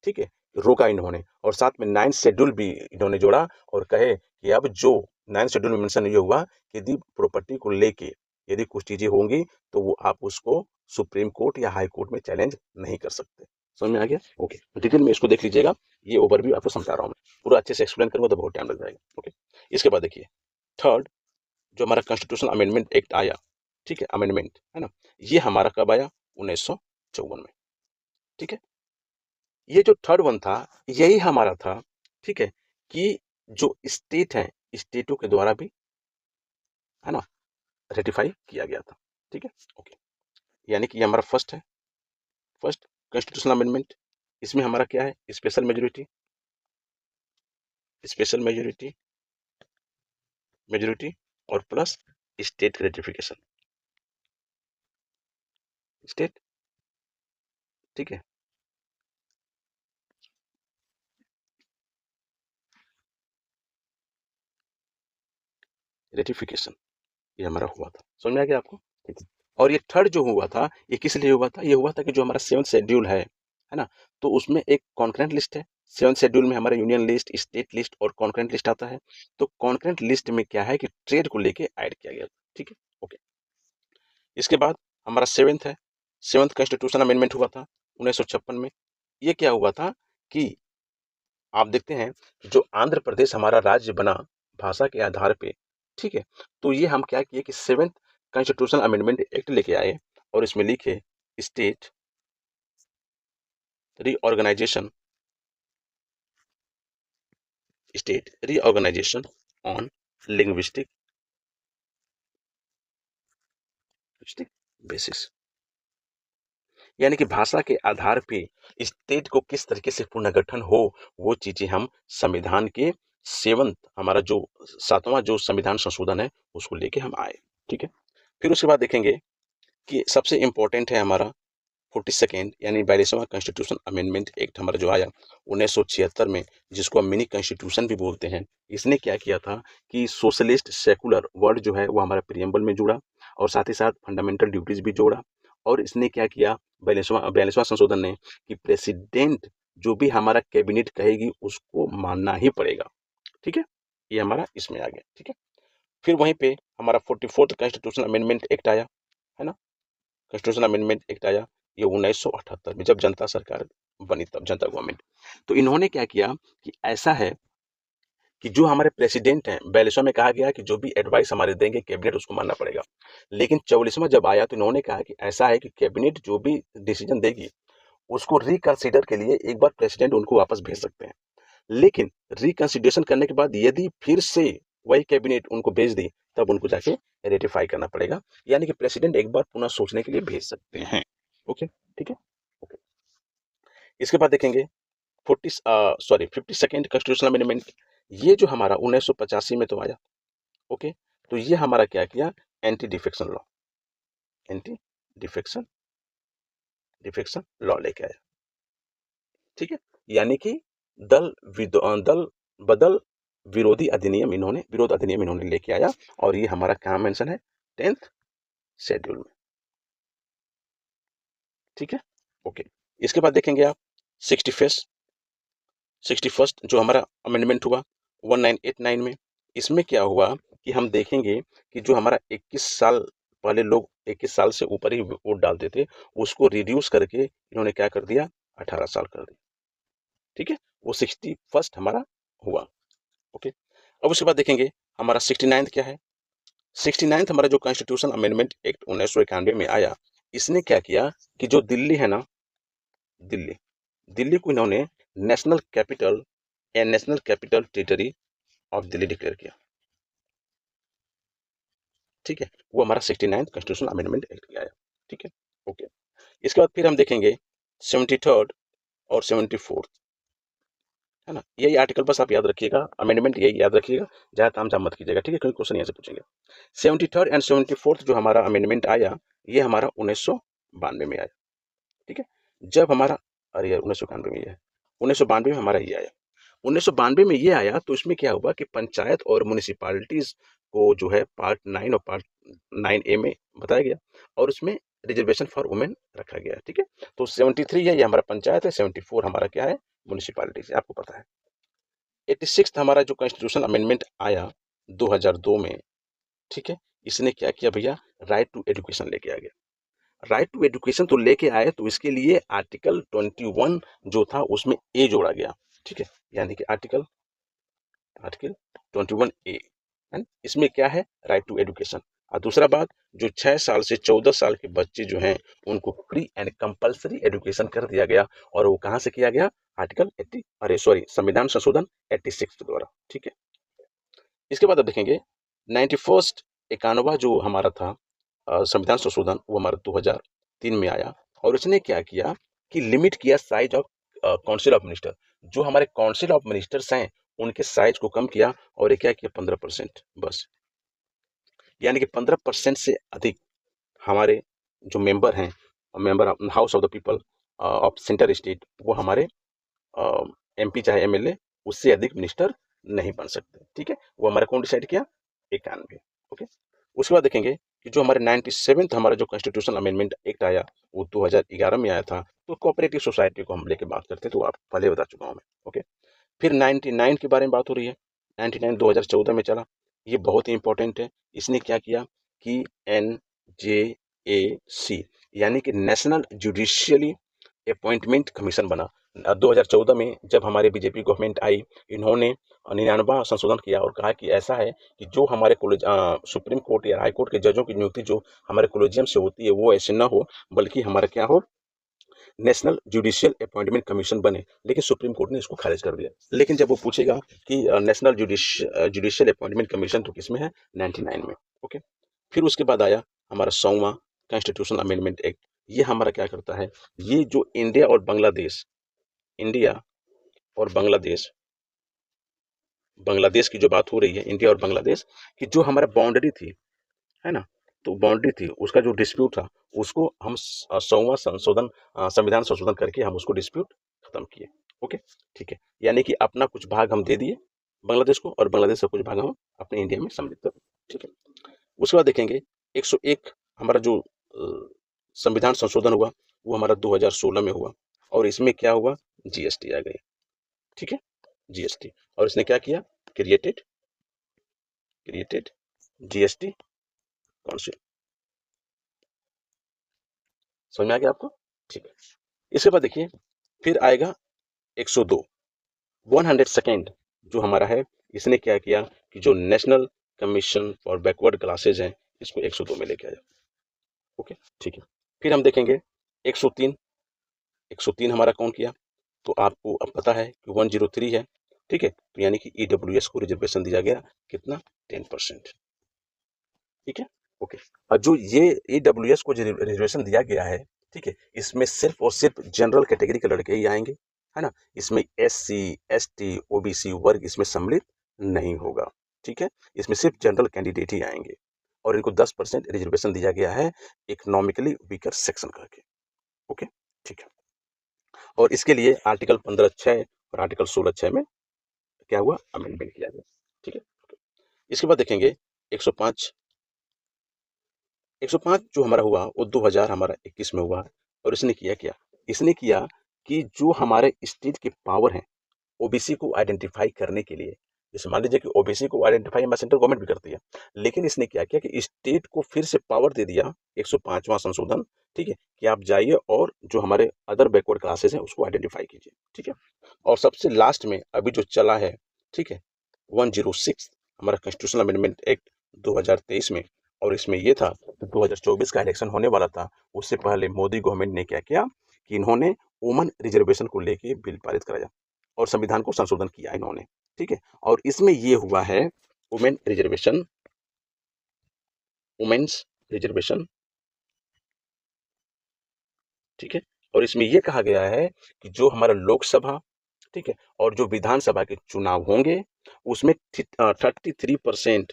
ठीक है, रोका इन्होंने, और साथ में 9th शेड्यूल भी इन्होंने जोड़ा और कहे कि अब जो 9th शेड्यूल में मेंशन ये हुआ कि यदि प्रॉपर्टी को लेके यदि कुछ चीजें होंगी तो वो आप उसको सुप्रीम कोर्ट या हाई कोर्ट में चैलेंज नहीं कर सकते। समझ में आ गया। ओके, डिटेल में इसको देख लीजिएगा, ये ओवरव्यू आपको समझा रहा हूँ मैं, पूरा अच्छे से एक्सप्लेन करूंगा तो बहुत टाइम लग जाएगा। ओके, इसके बाद देखिए थर्ड जो हमारा कॉन्स्टिट्यूशनल अमेंडमेंट एक्ट आया, ठीक है, अमेंडमेंट है ना, ये हमारा कब आया, 1954 में। ठीक है, ये जो थर्ड वन था यही हमारा था, ठीक है, कि जो स्टेट है स्टेटों के द्वारा भी, है ना, रेटिफाई किया गया था। ठीक है, ओके, यानी कि ये हमारा फर्स्ट है, फर्स्ट कॉन्स्टिट्यूशनल अमेंडमेंट। इसमें हमारा क्या है, special majority, special majority, majority और प्लस स्टेट रेटिफिकेशन, स्टेट। ठीक है, रेटिफिकेशन, ये हमारा हुआ था, समझ में आ गया आपको। ठीक है, और ये थर्ड जो हुआ था ये किस लिए हुआ था, ये हुआ था कि जो हमारा 7th शेड्यूल है ना, तो उसमें एक कॉन्करेंट लिस्ट है। 7th शेड्यूल में हमारा यूनियन लिस्ट, स्टेट लिस्ट और कॉन्करेंट लिस्ट आता है। तो कॉन्करेंट लिस्ट में क्या है कि ट्रेड को लेके ऐड किया गया था। ठीक है, ओके, इसके बाद हमारा 7th है, 7th कॉन्स्टिट्यूशन अमेंडमेंट हुआ था 1956 में। ये क्या हुआ था कि आप देखते हैं जो आंध्र प्रदेश हमारा राज्य बना भाषा के आधार पे, ठीक है, तो ये हम क्या किए कि 7th कॉन्स्टिट्यूशन अमेंडमेंट एक्ट लेके आए और इसमें लिखे state reorganisation, state reorganisation on linguistic basis. यानी कि भाषा के आधार पे स्टेट को किस तरीके से पुनर्गठन हो, वो चीज़ें हम संविधान के 7th हमारा जो 7वां जो संविधान संशोधन है, उसको लेके हम आए, ठीक है? फिर उसके बाद देखेंगे कि सबसे इम्पोर्टेंट है हमारा 42nd यानी 42वां कॉन्स्टिट्यूशन अमेंडमेंट एक्ट हमारा जो आया 1976 में, जिसको हम मिनी कॉन्स्टिट्यूशन भी बोलते हैं। इसने क्या किया था कि सोशलिस्ट सेकुलर वर्ड जो है वो हमारा प्रियम्बल में जुड़ा और साथ ही साथ फंडामेंटल ड्यूटीज भी जोड़ा। और इसने क्या किया 42वां संशोधन ने कि प्रेसिडेंट जो भी हमारा कैबिनेट कहेगी उसको मानना ही पड़ेगा, ठीक है? ये हमारा इसमें आ गया, ठीक है? फिर वहीं पे हमारा 44th कॉन्स्टिट्यूशन अमेंडमेंट एक्ट आया, है ना? कॉन्स्टिट्यूशन अमेंडमेंट एक्ट आया ये 1978 में, जब जनता सरकार बनी, तब जनता गवर्नमेंट। तो इन्होंने क्या किया कि ऐसा है कि जो हमारे प्रेसिडेंट हैं 42वां में कहा गया कि जो भी एडवाइस हमारे देंगे कैबिनेट उसको मानना पड़ेगा। लेकिन 44वां जब आया तो इन्होंने कहा कि ऐसा है कि कैबिनेट जो भी डिसीजन देगी उसको रिकंसिडर के लिए एक बार प्रेसिडेंट उनको वापस भेज सकते हैं। लेकिन रिकंसिडरेशन करने के बाद यदि फिर से वही कैबिनेट उनको भेज दी तब उनको जाके रेटिफाई करना पड़ेगा, यानी कि प्रेसिडेंट एक बार पुनः सोचने के लिए भेज सकते हैं। ओके, ठीक है, ओके। इसके बाद देखेंगे 52nd कॉन्स्टिट्यूशनल अमेंडमेंट। ये जो हमारा 1985 में तो आया, ओके। तो ये हमारा क्या किया, anti defection law, anti defection defection law लेके आया, ठीक है। यानी कि दल बदल विरोध अधिनियम इन्होंने लेके आया और ये हमारा कहाँ मेंशन है, 10th शेड्यूल में, ठीक है, ओके। इसके बाद देखेंगे आप 61st जो हमारा अमेंडमेंट हुआ 1989 में। इसमें क्या हुआ कि हम देखेंगे कि जो हमारा 21 साल पहले लोग 21 साल से ऊपर ही वोट डालते थे, उसको रिड्यूस करके इन्होंने क्या कर दिया, 18 साल कर दिया, ठीक है। वो 61st हमारा हुआ, ओके। अब उसके बाद देखेंगे हमारा 69th क्या है। 69th हमारा जो कॉन्स्टिट्यूशन अमेंडमेंट एक्ट 1991 में आया, इसने क्या किया कि जो दिल्ली है ना, दिल्ली को इन्होंने national capital territory of Delhi declare किया, ठीक है। वो हमारा 69th कॉन्स्टिट्यूशन अमेंडमेंट एक्ट में आया, ठीक है, ओके। इसके बाद फिर हम देखेंगे 73rd और 74th, है ना। यही आर्टिकल बस आप याद रखिएगा, अमेंडमेंट यही याद रखिएगा, ज़्यादा तामझाम मत कीजिएगा, ठीक है, क्योंकि क्वेश्चन यहाँ से पूछेंगे। 73rd एंड 74th जो हमारा अमेंडमेंट आया, ये हमारा 1992 में आया, ठीक है। जब हमारा, अरे यार 1991 में ये है, 1992 में हमारा ये आया। 1992 में ये आया तो इसमें क्या हुआ कि पंचायत और म्यूनिसिपालिटीज को जो है पार्ट 9 और पार्ट 9A में बताया गया और उसमें रिजर्वेशन फॉर वुमेन रखा गया, ठीक है। तो 73 है ये हमारा पंचायत है, 74 हमारा क्या है, म्यूनिसिपालिटीज, आपको पता है। 86 हमारा जो कॉन्स्टिट्यूशन अमेंडमेंट आया 2002 में, ठीक है। इसने क्या किया भैया, राइट टू एजुकेशन लेके आ गया। राइट टू एजुकेशन तो लेके आए तो इसके लिए आर्टिकल 21 जो था उसमें ए जोड़ा गया, ठीक है। यानी कि आर्टिकल 21A, इसमें क्या है, राइट टू एजुकेशन। और दूसरा बात, जो 6 साल से 14 साल के बच्चे जो हैं उनको फ्री एंड कंपलसरी एजुकेशन कर दिया गया और वो कहाँ से किया गया, आर्टिकल 80 संविधान संशोधन 86 द्वारा, ठीक है। इसके बाद अब देखेंगे 91st 91वां जो हमारा था संविधान संशोधन, वो हमारा 2003 में आया और उसने क्या किया कि लिमिट किया size of council of minister. जो हमारे काउंसिल ऑफ मिनिस्टर्स हैं उनके साइज को कम किया और ये क्या किया, 15% बस। यानी कि 15% से अधिक हमारे जो मेंबर हैं, member of house of the people of centre state, वो हमारे MP चाहे MLA, उससे अधिक मिनिस्टर नहीं बन सकते, ठीक है। वो हमारा कौन डिसाइड किया, 91, ओके। उसके बाद देखेंगे कि जो हमारे 97th हमारा जो कॉन्स्टिट्यूशन अमेंडमेंट एक्ट आया वो 2011 में आया था। तो कोऑपरेटिव सोसाइटी को हम लेके बात करते हैं, तो आप पहले बता चुका हूँ मैं, ओके। फिर 99 के बारे में बात हो रही है। 99 2014 में चला, ये बहुत ही इंपॉर्टेंट है। इसने क्या किया कि NJAC यानी कि नेशनल जुडिशियली अपॉइंटमेंट कमीशन बना। 2014 में जब हमारे बीजेपी गवर्नमेंट आई, इन्होंने 99वां संशोधन किया और कहा कि ऐसा है कि जो हमारे सुप्रीम कोर्ट या हाई कोर्ट के जजों की नियुक्ति जो हमारे कोलेजियम से होती है वो ऐसे न हो, बल्कि हमारा क्या हो, नेशनल जुडिशियल अपॉइंटमेंट कमीशन बने। लेकिन सुप्रीम कोर्ट ने इसको खारिज कर दिया। लेकिन जब वो पूछेगा कि नेशनल जुडिशियल अपॉइंटमेंट कमीशन तो किसमें है, 99 में, ओके। फिर उसके बाद आया हमारा 100वां कॉन्स्टिट्यूशन अमेंडमेंट एक्ट ये हमारा क्या करता है, ये जो इंडिया और बांग्लादेश, इंडिया और बांग्लादेश की जो बात हो रही है, इंडिया और बांग्लादेश की जो हमारा बाउंड्री थी, है ना, तो बाउंड्री थी, उसका जो डिस्प्यूट था, उसको हम 100वां संशोधन, संविधान संशोधन करके हम उसको डिस्प्यूट खत्म किए। ओके, ठीक है, यानी कि अपना कुछ भाग हम दे दिए बांग्लादेश को, और बांग्लादेश का कुछ भाग हम अपने इंडिया में सम्मिलित कर दिए। ठीक है, उसके बाद देखेंगे 101 हमारा जो संविधान संशोधन हुआ, वो हमारा 2016 में हुआ, और इसमें क्या हुआ, जीएसटी आ गई। ठीक है, जीएसटी, और इसने क्या किया, क्रिएटेड जीएसटी काउंसिल। समझ में आ गया आपको? ठीक है, इसके बाद देखिए फिर आएगा 102, 102nd जो हमारा है, इसने क्या किया कि जो national commission for backward classes हैं, इसको 102 में लेके आया। ओके, ठीक है, फिर हम देखेंगे 103, 103 हमारा कौन किया, तो आपको अब पता है कि 103 है। ठीक है, तो यानी कि ईडब्ल्यूएस को रिजर्वेशन दिया गया कितना, 10%। ठीक है, ओके, और जो ये ईडब्ल्यूएस को रिजर्वेशन दिया गया है, ठीक है, इसमें सिर्फ और सिर्फ जनरल कैटेगरी के लड़के ही आएंगे, है ना, इसमें एससी एसटी ओबीसी वर्ग इसमें सम्मिलित नहीं होगा। ठीक है, इसमें सिर्फ जनरल कैंडिडेट ही आएंगे, और इनको 10% रिजर्वेशन दिया गया है इकोनॉमिकली वीकर सेक्शन करके। ओके, ठीक है, और इसके लिए आर्टिकल 15(6) और आर्टिकल 16(6) में क्या हुआ, अमेंडमेंट किया गया। ठीक है, इसके बाद देखेंगे 105, 105 जो हमारा हुआ वो 2021 में हुआ है, और इसने किया क्या, इसने किया कि जो हमारे स्टेट के पावर हैं ओबीसी को आइडेंटिफाई करने के लिए, जैसे मान लीजिए कि ओबीसी को आइडेंटिफाई हमारी सेंट्रल गवर्नमेंट भी करती है, लेकिन इसने क्या किया कि स्टेट को फिर से पावर दे दिया, 105वां संशोधन, ठीक है, कि आप जाइए और जो हमारे अदर बैकवर्ड क्लासेस हैं उसको आइडेंटिफाई कीजिए। ठीक है, और सबसे लास्ट में अभी जो चला है, ठीक है, 106 हमारा कॉन्स्टिट्यूशनल अमेंडमेंट एक्ट 2023 में, और इसमें ये था कि 2024 का इलेक्शन होने वाला था, उससे पहले मोदी गवर्नमेंट ने क्या किया कि इन्होंने वुमन रिजर्वेशन को लेके बिल पारित कराया और संविधान को संशोधन किया इन्होंने। ठीक है, और इसमें ये हुआ है वुमेन रिजर्वेशन, वुमेन्स रिजर्वेशन। ठीक है, और इसमें यह कहा गया है कि जो हमारा लोकसभा, ठीक है, और जो विधानसभा के चुनाव होंगे उसमें 33%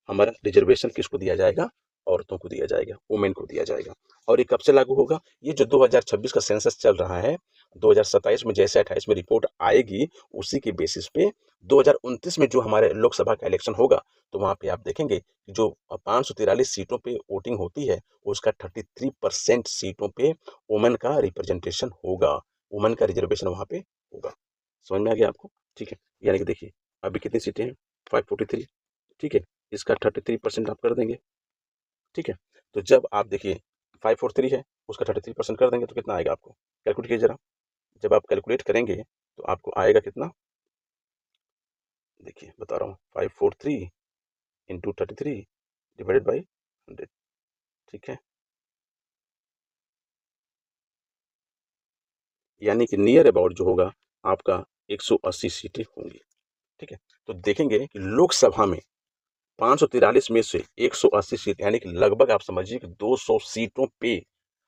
हमारा रिजर्वेशन किसको दिया जाएगा, औरतों को दिया जाएगा, वुमेन को दिया जाएगा। और ये कब से लागू होगा, ये जो 2026 का सेंसस चल रहा है, 2027 में जैसे 28 में रिपोर्ट आएगी, उसी के बेसिस पे 2029 में जो हमारे लोकसभा का इलेक्शन होगा, तो वहां पे आप देखेंगे कि जो 543 सीटों पे वोटिंग होती है, उसका 33% सीटों पे वुमेन का रिप्रेजेंटेशन होगा, वुमेन का रिजर्वेशन वहां पे होगा। समझ में आ गया आपको? ठीक है, यानी कि देखिए अभी कितनी सीटें हैं, 543। ठीक है, इसका 33% आप कर देंगे। ठीक है, तो जब आप देखिए 543 है, उसका 33% कर देंगे तो कितना आएगा आपको, कैलकुलेट कीजिए जरा। जब आप कैलकुलेट करेंगे तो आपको आएगा कितना, देखिए बता रहा हूँ, 543 इंटू 33 डिवाइडेड बाई 100। ठीक है, यानी कि नियर अबाउट जो होगा आपका 180 सीटें होंगी। ठीक है, तो देखेंगे कि लोकसभा में 543 में से 180 सीट, यानी कि लगभग आप समझिए कि 200 सीटों पे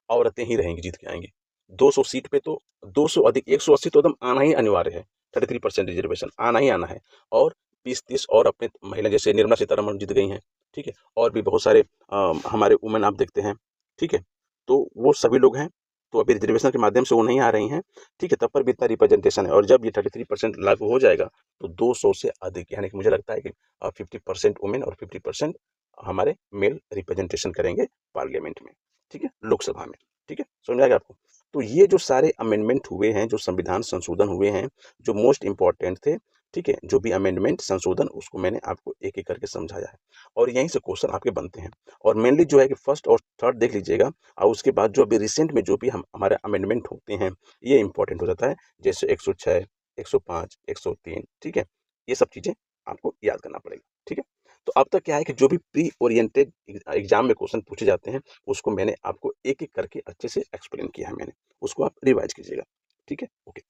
औरतें ही रहेंगी, जीत के आएंगी। 200 सीट पे तो 200 अधिक 180 तो एकदम आना ही अनिवार्य है, 33% रिजर्वेशन आना ही आना है। और 20-30 और अपने महिला, जैसे निर्मला सीतारमण जीत गई हैं। ठीक है, और भी बहुत सारे हमारे वुमेन आप देखते हैं। ठीक है, तो वो सभी लोग हैं, तो अभी रिजर्वेशन के माध्यम से वो नहीं आ रही हैं। ठीक है, तब पर भी इतना रिप्रेजेंटेशन है, और जब ये 33% लागू हो जाएगा तो 200 से अधिक, यानी कि मुझे लगता है कि 50% वुमेन और 50% हमारे मेल रिप्रेजेंटेशन करेंगे पार्लियामेंट में। ठीक है, लोकसभा में। ठीक है, समझ में आएगा आपको? तो ये जो सारे अमेंडमेंट हुए हैं, जो संविधान संशोधन हुए हैं, जो मोस्ट इंपॉर्टेंट थे, ठीक है, जो भी अमेंडमेंट संशोधन, उसको मैंने आपको एक एक करके समझाया है, और यहीं से क्वेश्चन आपके बनते हैं। और मेनली जो है कि फर्स्ट और थर्ड देख लीजिएगा, और उसके बाद जो अभी रिसेंट में जो भी हम हमारे अमेंडमेंट होते हैं, ये इंपॉर्टेंट हो जाता है, जैसे 106, 105, 103। ठीक है, ये सब चीजें आपको याद करना पड़ेगा। ठीक है, तो अब तक क्या है कि जो भी प्री ओरिएंटेड एग्जाम में क्वेश्चन पूछे जाते हैं, उसको मैंने आपको एक एक करके अच्छे से एक्सप्लेन किया है मैंने, उसको आप रिवाइज कीजिएगा। ठीक है, ओके।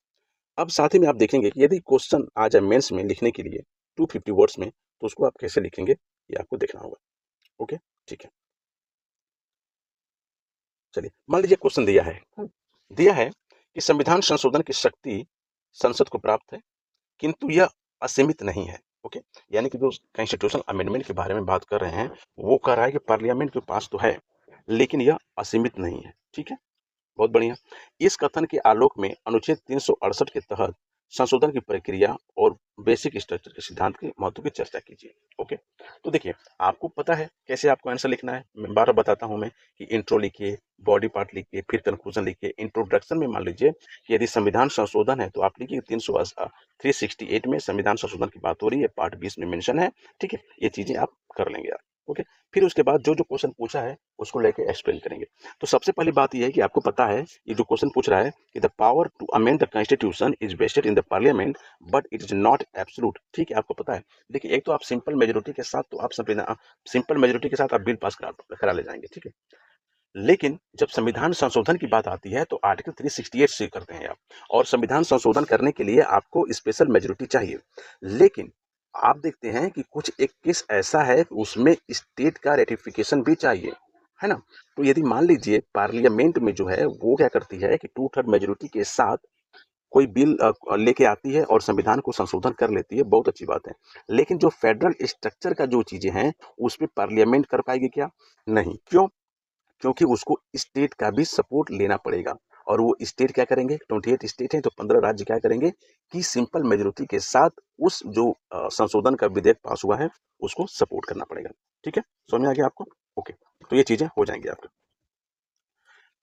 अब साथ ही में आप देखेंगे कि यदि क्वेश्चन आ जाए मेंस में लिखने के लिए 250 वर्ड्स में, तो उसको आप कैसे लिखेंगे ये आपको देखना होगा। ओके, ठीक है, चलिए मान लीजिए क्वेश्चन दिया है कि संविधान संशोधन की शक्ति संसद को प्राप्त है, किंतु यह असीमित नहीं है। ओके, यानी कि जो कॉन्स्टिट्यूशनल अमेंडमेंट के बारे में बात कर रहे हैं, वो कह रहा है कि पार्लियामेंट के पास तो है, लेकिन यह असीमित नहीं है। ठीक है, बहुत बढ़िया। इस कथन के आलोक में अनुच्छेद 368 के तहत संशोधन की प्रक्रिया और बेसिक स्ट्रक्चर के सिद्धांत के महत्व की चर्चा कीजिए। ओके, तो देखिए, आपको पता है कैसे आपको आंसर लिखना है। मैं बार बार बताता हूं मैं कि इंट्रो लिखिए, बॉडी पार्ट लिखिए, फिर कंक्लूजन लिखिए। इंट्रोडक्शन में मान लीजिए कि यदि संविधान संशोधन है तो आप लिखिए 368 में संविधान संशोधन की बात हो रही है, पार्ट 20 में मेंशन है। ठीक है, ये चीजें आप कर लेंगे आप। ओके, फिर उसके बाद जो जो क्वेश्चन पूछा है उसको लेके एक्सप्लेन करेंगे। तो सबसे पहली बात यह है कि आपको पता है ये जो क्वेश्चन पूछ रहा है कि the power to amend the constitution is vested in the parliament but it is not absolute. ठीक है, आपको पता है। देखिए, एक तो आप सिंपल मेजोरिटी के साथ तो आप सिंपल मेजोरिटी के साथ आप बिल पास करा ले जाएंगे। ठीक है, लेकिन जब संविधान संशोधन की बात आती है तो आर्टिकल 368 से करते हैं आप, और संविधान संशोधन करने के लिए आपको स्पेशल मेजोरिटी चाहिए। लेकिन आप देखते हैं कि कुछ एक केस ऐसा है कि उसमें स्टेट का रेटिफिकेशन भी चाहिए, है ना। तो यदि मान लीजिए पार्लियामेंट में जो है वो क्या करती है कि 2/3 मेजोरिटी के साथ कोई बिल लेके आती है और संविधान को संशोधन कर लेती है, बहुत अच्छी बात है। लेकिन जो फेडरल स्ट्रक्चर का जो चीजें हैं उस पर पार्लियामेंट कर पाएगी क्या? नहीं। क्यों? क्योंकि उसको स्टेट का भी सपोर्ट लेना पड़ेगा। और वो स्टेट क्या करेंगे? 28 स्टेट हैं तो 15 राज्य क्या करेंगे कि सिंपल मेजोरिटी के साथ उस जो संशोधन का विधेयक पास हुआ है उसको सपोर्ट करना पड़ेगा। ठीक है, समझ में आ गया आपको? ओके, तो ये चीजें हो जाएंगी आपके।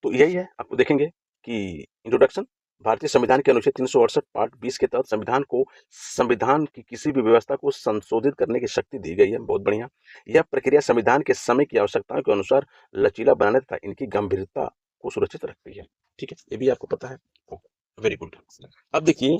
तो यही है, आपको देखेंगे कि इंट्रोडक्शन, भारतीय संविधान के अनुच्छेद 368 पार्ट 20 के तहत संविधान की किसी भी व्यवस्था को संशोधित करने की शक्ति दी गई है। बहुत बढ़िया। यह प्रक्रिया संविधान के समय की आवश्यकताओं के अनुसार लचीला बनाने तथा इनकी गंभीरता को सुरक्षित रखती है। ठीक है, ये भी आपको पता है। Very good. अब देखिए,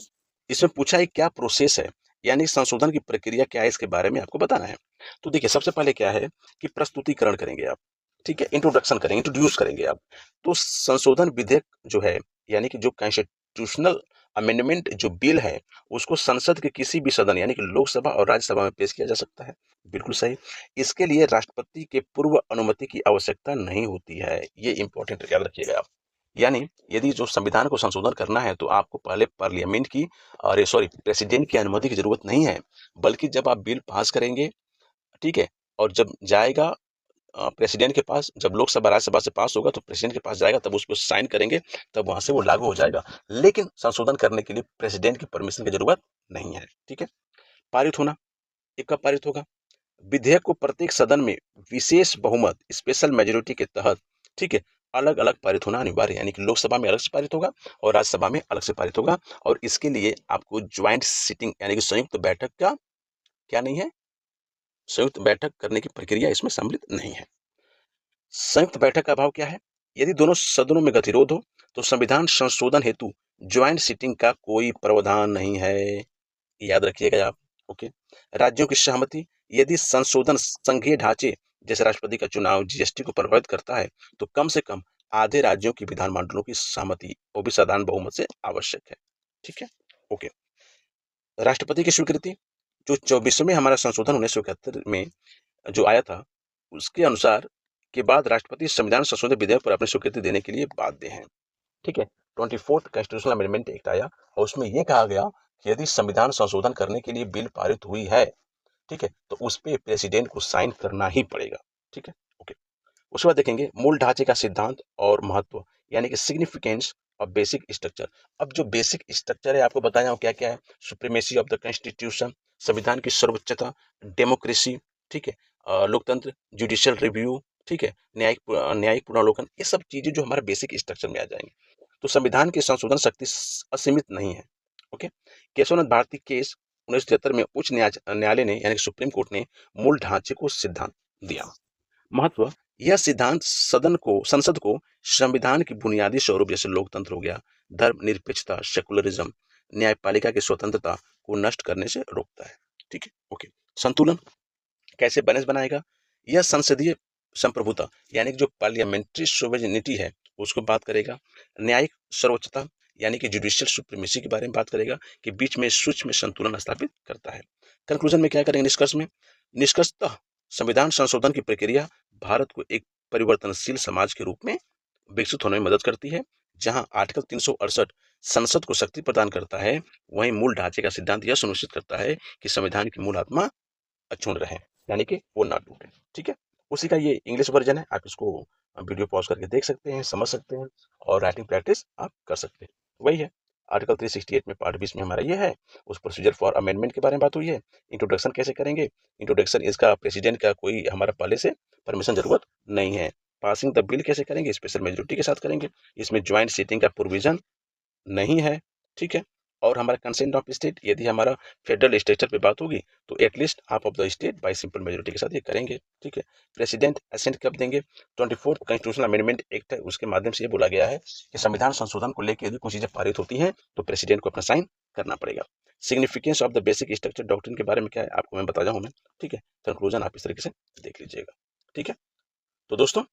इसमें पूछा है क्या प्रोसेस है, यानी संशोधन की प्रक्रिया क्या है, इसके बारे में आपको बताना है। तो देखिए, सबसे पहले क्या है कि प्रस्तुतिकरण करेंगे आप। ठीक है, इंट्रोडक्शन करेंगे, इंट्रोड्यूस करेंगे आप। तो संशोधन विधेयक जो है, यानी कि जो कॉन्स्टिट्यूशनल अमेंडमेंट जो बिल है, उसको संसद के किसी भी सदन यानी कि लोकसभा और राज्यसभा में पेश किया जा सकता है। बिल्कुल सही। इसके लिए राष्ट्रपति के पूर्व अनुमति की आवश्यकता नहीं होती है। ये इंपॉर्टेंट याद रखिएगा आप। यानी यदि जो संविधान को संशोधन करना है तो आपको पहले पार्लियामेंट की, अरे सॉरी, प्रेसिडेंट की अनुमति की जरूरत नहीं है। बल्कि जब आप बिल पास करेंगे, ठीक है, और जब जाएगा प्रेसिडेंट के पास, जब लोकसभा राज्यसभा से पास होगा तो प्रेसिडेंट के पास जाएगा, तब उसको साइन करेंगे, तब वहां से वो लागू हो जाएगा। लेकिन संशोधन करने के लिए प्रेसिडेंट की परमिशन की जरूरत नहीं है। ठीक है, पारित होना, एक कब पारित होगा? विधेयक को प्रत्येक सदन में विशेष बहुमत स्पेशल मेजोरिटी के तहत, ठीक है, अलग अलग पारित होना अनिवार्य, यानी कि लोकसभा में अलग से पारित होगा और राज्यसभा में अलग से पारित होगा। और इसके लिए आपको ज्वाइंट सिटिंग यानी कि संयुक्त बैठक का क्या नहीं है, संयुक्त बैठक करने की प्रक्रिया इसमें सम्मिलित नहीं है। संयुक्त बैठक का अभाव क्या है? यदि दोनों सदनों में गतिरोध हो तो संविधान संशोधन हेतु ज्वाइंट सिटिंग का कोई प्रावधान नहीं है। याद रखिएगा आप। ओके, राज्यों की सहमति, यदि संशोधन संघीय ढांचे जैसे राष्ट्रपति का चुनाव जीएसटी को प्रभावित करता है तो कम से कम आधे राज्यों की विधानमंडलों की सहमति, वो भी साधारण बहुमत से आवश्यक है। ठीक है, ओके। राष्ट्रपति की स्वीकृति, जो 24वें हमारा संशोधन 1971 में जो आया था उसके अनुसार के बाद राष्ट्रपति संविधान संशोधन विधेयक पर अपनी स्वीकृति देने के लिए बाध्य हैं। ठीक है, 24th कॉन्स्टिट्यूशनल अमेंडमेंट एक्ट आया और उसमें यह कहा गया कि यदि संविधान संशोधन करने के लिए बिल पारित हुई है, ठीक है, तो उस पर प्रेसिडेंट को साइन करना ही पड़ेगा। ठीक है, ओके। उसके बाद देखेंगे मूल ढांचे का सिद्धांत और महत्व, यानी कि सिग्निफिकेंस ऑफ बेसिक स्ट्रक्चर। अब जो बेसिक स्ट्रक्चर है आपको बताया हूं क्या क्या है। सुप्रीमेसी ऑफ द कॉन्स्टिट्यूशन, संविधान की सर्वोच्चता, डेमोक्रेसी, ठीक है, लोकतंत्र, जुडिशियल रिव्यू, ठीक है, न्यायिक पुनरावलोकन, ये सब चीजें जो हमारे बेसिक स्ट्रक्चर में आ जाएंगे। तो संविधान की संशोधन शक्ति असीमित नहीं है। ओके, केशवनाथ भारती केस 1973 में उच्च न्यायालय ने यानी सुप्रीम कोर्ट ने मूल ढांचे को सिद्धांत दिया। महत्व, यह सिद्धांत संसद को संविधान की बुनियादी स्वरूप जैसे लोकतंत्र हो गया, धर्मनिरपेक्षता, सेकुलरिज्म, न्यायपालिका की स्वतंत्रता को नष्ट करने से रोकता है। ठीक है, ओके। संतुलन कैसे बैलेंस बनाएगा? यह संसदीय संप्रभुता यानी कि जो पार्लियामेंट्री सोवेरेनिटी है उसको बात करेगा। न्यायिक सर्वोच्चता यानी कि जुडिशियल सुप्रीमेसी के बारे में बात करेगा कि बीच में सूक्ष्म संतुलन स्थापित करता है। कंक्लूजन में क्या करेंगे? निष्कर्ष में, निष्कर्षतः संविधान संशोधन की प्रक्रिया भारत को एक परिवर्तनशील समाज के रूप में विकसित होने में मदद करती है। जहां आर्टिकल 368 संसद को शक्ति प्रदान करता है, वहीं मूल ढांचे का सिद्धांत यह सुनिश्चित करता है कि संविधान की मूल आत्मा अक्षुण्ण रहे, यानी कि वो ना टूटे। ठीक है, उसी का ये इंग्लिश वर्जन है। आप इसको वीडियो पॉज करके देख सकते हैं, समझ सकते हैं और राइटिंग प्रैक्टिस आप कर सकते हैं। वही है आर्टिकल 368 में पार्ट 20 में हमारा ये है। उस प्रोसीजर फॉर अमेंडमेंट के बारे में बात हुई है। इंट्रोडक्शन कैसे करेंगे? इंट्रोडक्शन इसका प्रेसिडेंट का कोई हमारा पहले से परमिशन जरूरत नहीं है। पासिंग द बिल कैसे करेंगे? स्पेशल मेजोरिटी के साथ करेंगे। इसमें ज्वाइंट सीटिंग का प्रोविजन नहीं है। ठीक है, और हमारा कंसेंट ऑफ स्टेट, यदि हमारा फेडरल स्ट्रक्चर पे बात होगी तो at least half of the state by simple majority के साथ ये करेंगे। ठीक है, प्रेसिडेंट असेंट कब देंगे? 24th कॉन्स्टिट्यूशनल अमेंडमेंट एक्ट है, उसके माध्यम से ये बोला गया है कि संविधान संशोधन को लेकर यदि कुछ चीजें पारित होती हैं तो प्रेसिडेंट को अपना साइन करना पड़ेगा। Significance of the basic structure doctrine के बारे में क्या है आपको मैं बताया हूं मैं। ठीक है, कंक्लूजन आप इस तरीके से देख लीजिएगा। ठीक है, तो दोस्तों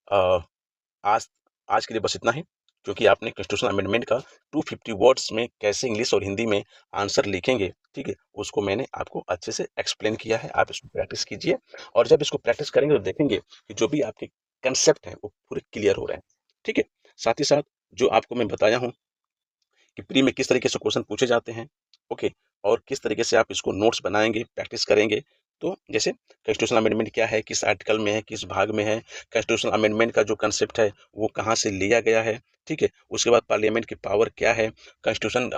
आज आज के लिए बस इतना ही, क्योंकि आपने कॉन्स्टिट्यूशनल अमेंडमेंट का 250 वर्ड्स में कैसे इंग्लिश और हिंदी में आंसर लिखेंगे, ठीक है, उसको मैंने आपको अच्छे से एक्सप्लेन किया है। आप इसको प्रैक्टिस कीजिए और जब इसको प्रैक्टिस करेंगे तो देखेंगे कि जो भी आपके कंसेप्ट हैं वो पूरे क्लियर हो रहे हैं। ठीक है, साथ ही साथ जो आपको मैं बताया हूँ कि प्री में किस तरीके से क्वेश्चन पूछे जाते हैं, ओके, और किस तरीके से आप इसको नोट्स बनाएंगे, प्रैक्टिस करेंगे। तो जैसे कॉन्स्टिट्यूशनल अमेंडमेंट क्या है, किस आर्टिकल में है, किस भाग में है, कॉन्स्टिट्यूशनल अमेंडमेंट का जो कंसेप्ट है वो कहाँ से लिया गया है। ठीक है, उसके बाद पार्लियामेंट की पावर क्या है, कॉन्स्टिट्यूशन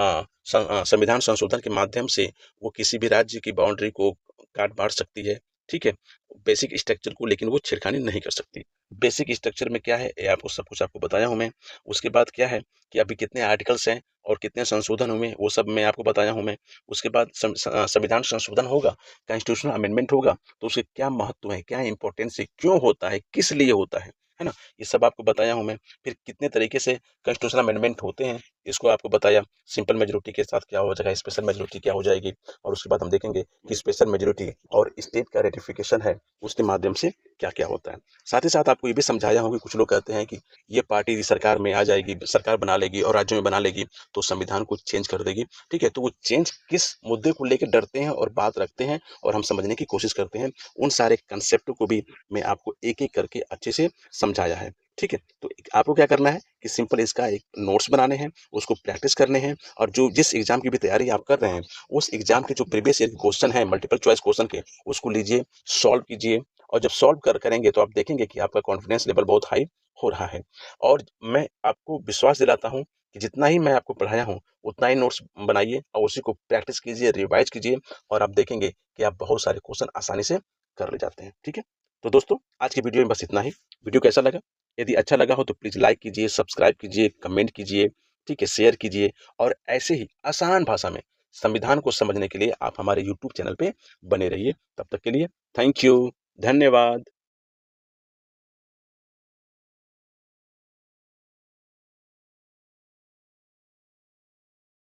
संविधान संशोधन के माध्यम से वो किसी भी राज्य की बाउंड्री को काट बांट सकती है। ठीक है, बेसिक स्ट्रक्चर को लेकिन वो छेड़खानी नहीं कर सकती। बेसिक स्ट्रक्चर में क्या है ये आपको सब कुछ आपको बताया हूँ मैं। उसके बाद क्या है कि अभी कितने आर्टिकल्स हैं और कितने संशोधन हुए वो सब मैं आपको बताया हूँ मैं। उसके बाद संविधान संशोधन होगा, कॉन्स्टिट्यूशनल अमेंडमेंट होगा तो उसके क्या महत्व है, क्या इंपॉर्टेंस है, क्यों होता है, किस लिए होता है ना, ये सब आपको बताया हूँ मैं। फिर कितने तरीके से कॉन्स्टिट्यूशनल अमेंडमेंट होते हैं इसको आपको बताया। सिंपल मेजोरिटी के साथ क्या हो जाएगा, स्पेशल मेजोरिटी क्या हो जाएगी, और उसके बाद हम देखेंगे कि स्पेशल मेजोरिटी और स्टेट का रेटिफिकेशन है उसके माध्यम से क्या क्या होता है। साथ ही साथ आपको ये भी समझाया होगा, कुछ लोग कहते हैं कि ये पार्टी सरकार में आ जाएगी, सरकार बना लेगी और राज्यों में बना लेगी तो संविधान को चेंज कर देगी। ठीक है, तो वो चेंज किस मुद्दे को लेकर डरते हैं और बात रखते हैं और हम समझने की कोशिश करते हैं, उन सारे कंसेप्ट को भी मैं आपको एक एक करके अच्छे से समझाया है। ठीक है, तो आपको क्या करना है कि सिंपल इसका एक नोट्स बनाने हैं, उसको प्रैक्टिस करने हैं, और जो जिस एग्जाम की भी तैयारी आप कर रहे हैं उस एग्जाम के जो प्रीवियस ईयर के क्वेश्चन है मल्टीपल चॉइस क्वेश्चन के, उसको लीजिए, सॉल्व कीजिए, और जब सॉल्व करेंगे तो आप देखेंगे कि आपका कॉन्फिडेंस लेवल बहुत हाई हो रहा है। और मैं आपको विश्वास दिलाता हूँ कि जितना ही मैं आपको पढ़ाया हूँ उतना ही नोट्स बनाइए और उसी को प्रैक्टिस कीजिए, रिवाइज कीजिए, और आप देखेंगे कि आप बहुत सारे क्वेश्चन आसानी से कर ले जाते हैं। ठीक है, तो दोस्तों आज की वीडियो में बस इतना ही। वीडियो कैसा लगा? यदि अच्छा लगा हो तो प्लीज लाइक कीजिए, सब्सक्राइब कीजिए, कमेंट कीजिए, ठीक है, शेयर कीजिए, और ऐसे ही आसान भाषा में संविधान को समझने के लिए आप हमारे यूट्यूब चैनल पे बने रहिए। तब तक के लिए थैंक यू, धन्यवाद।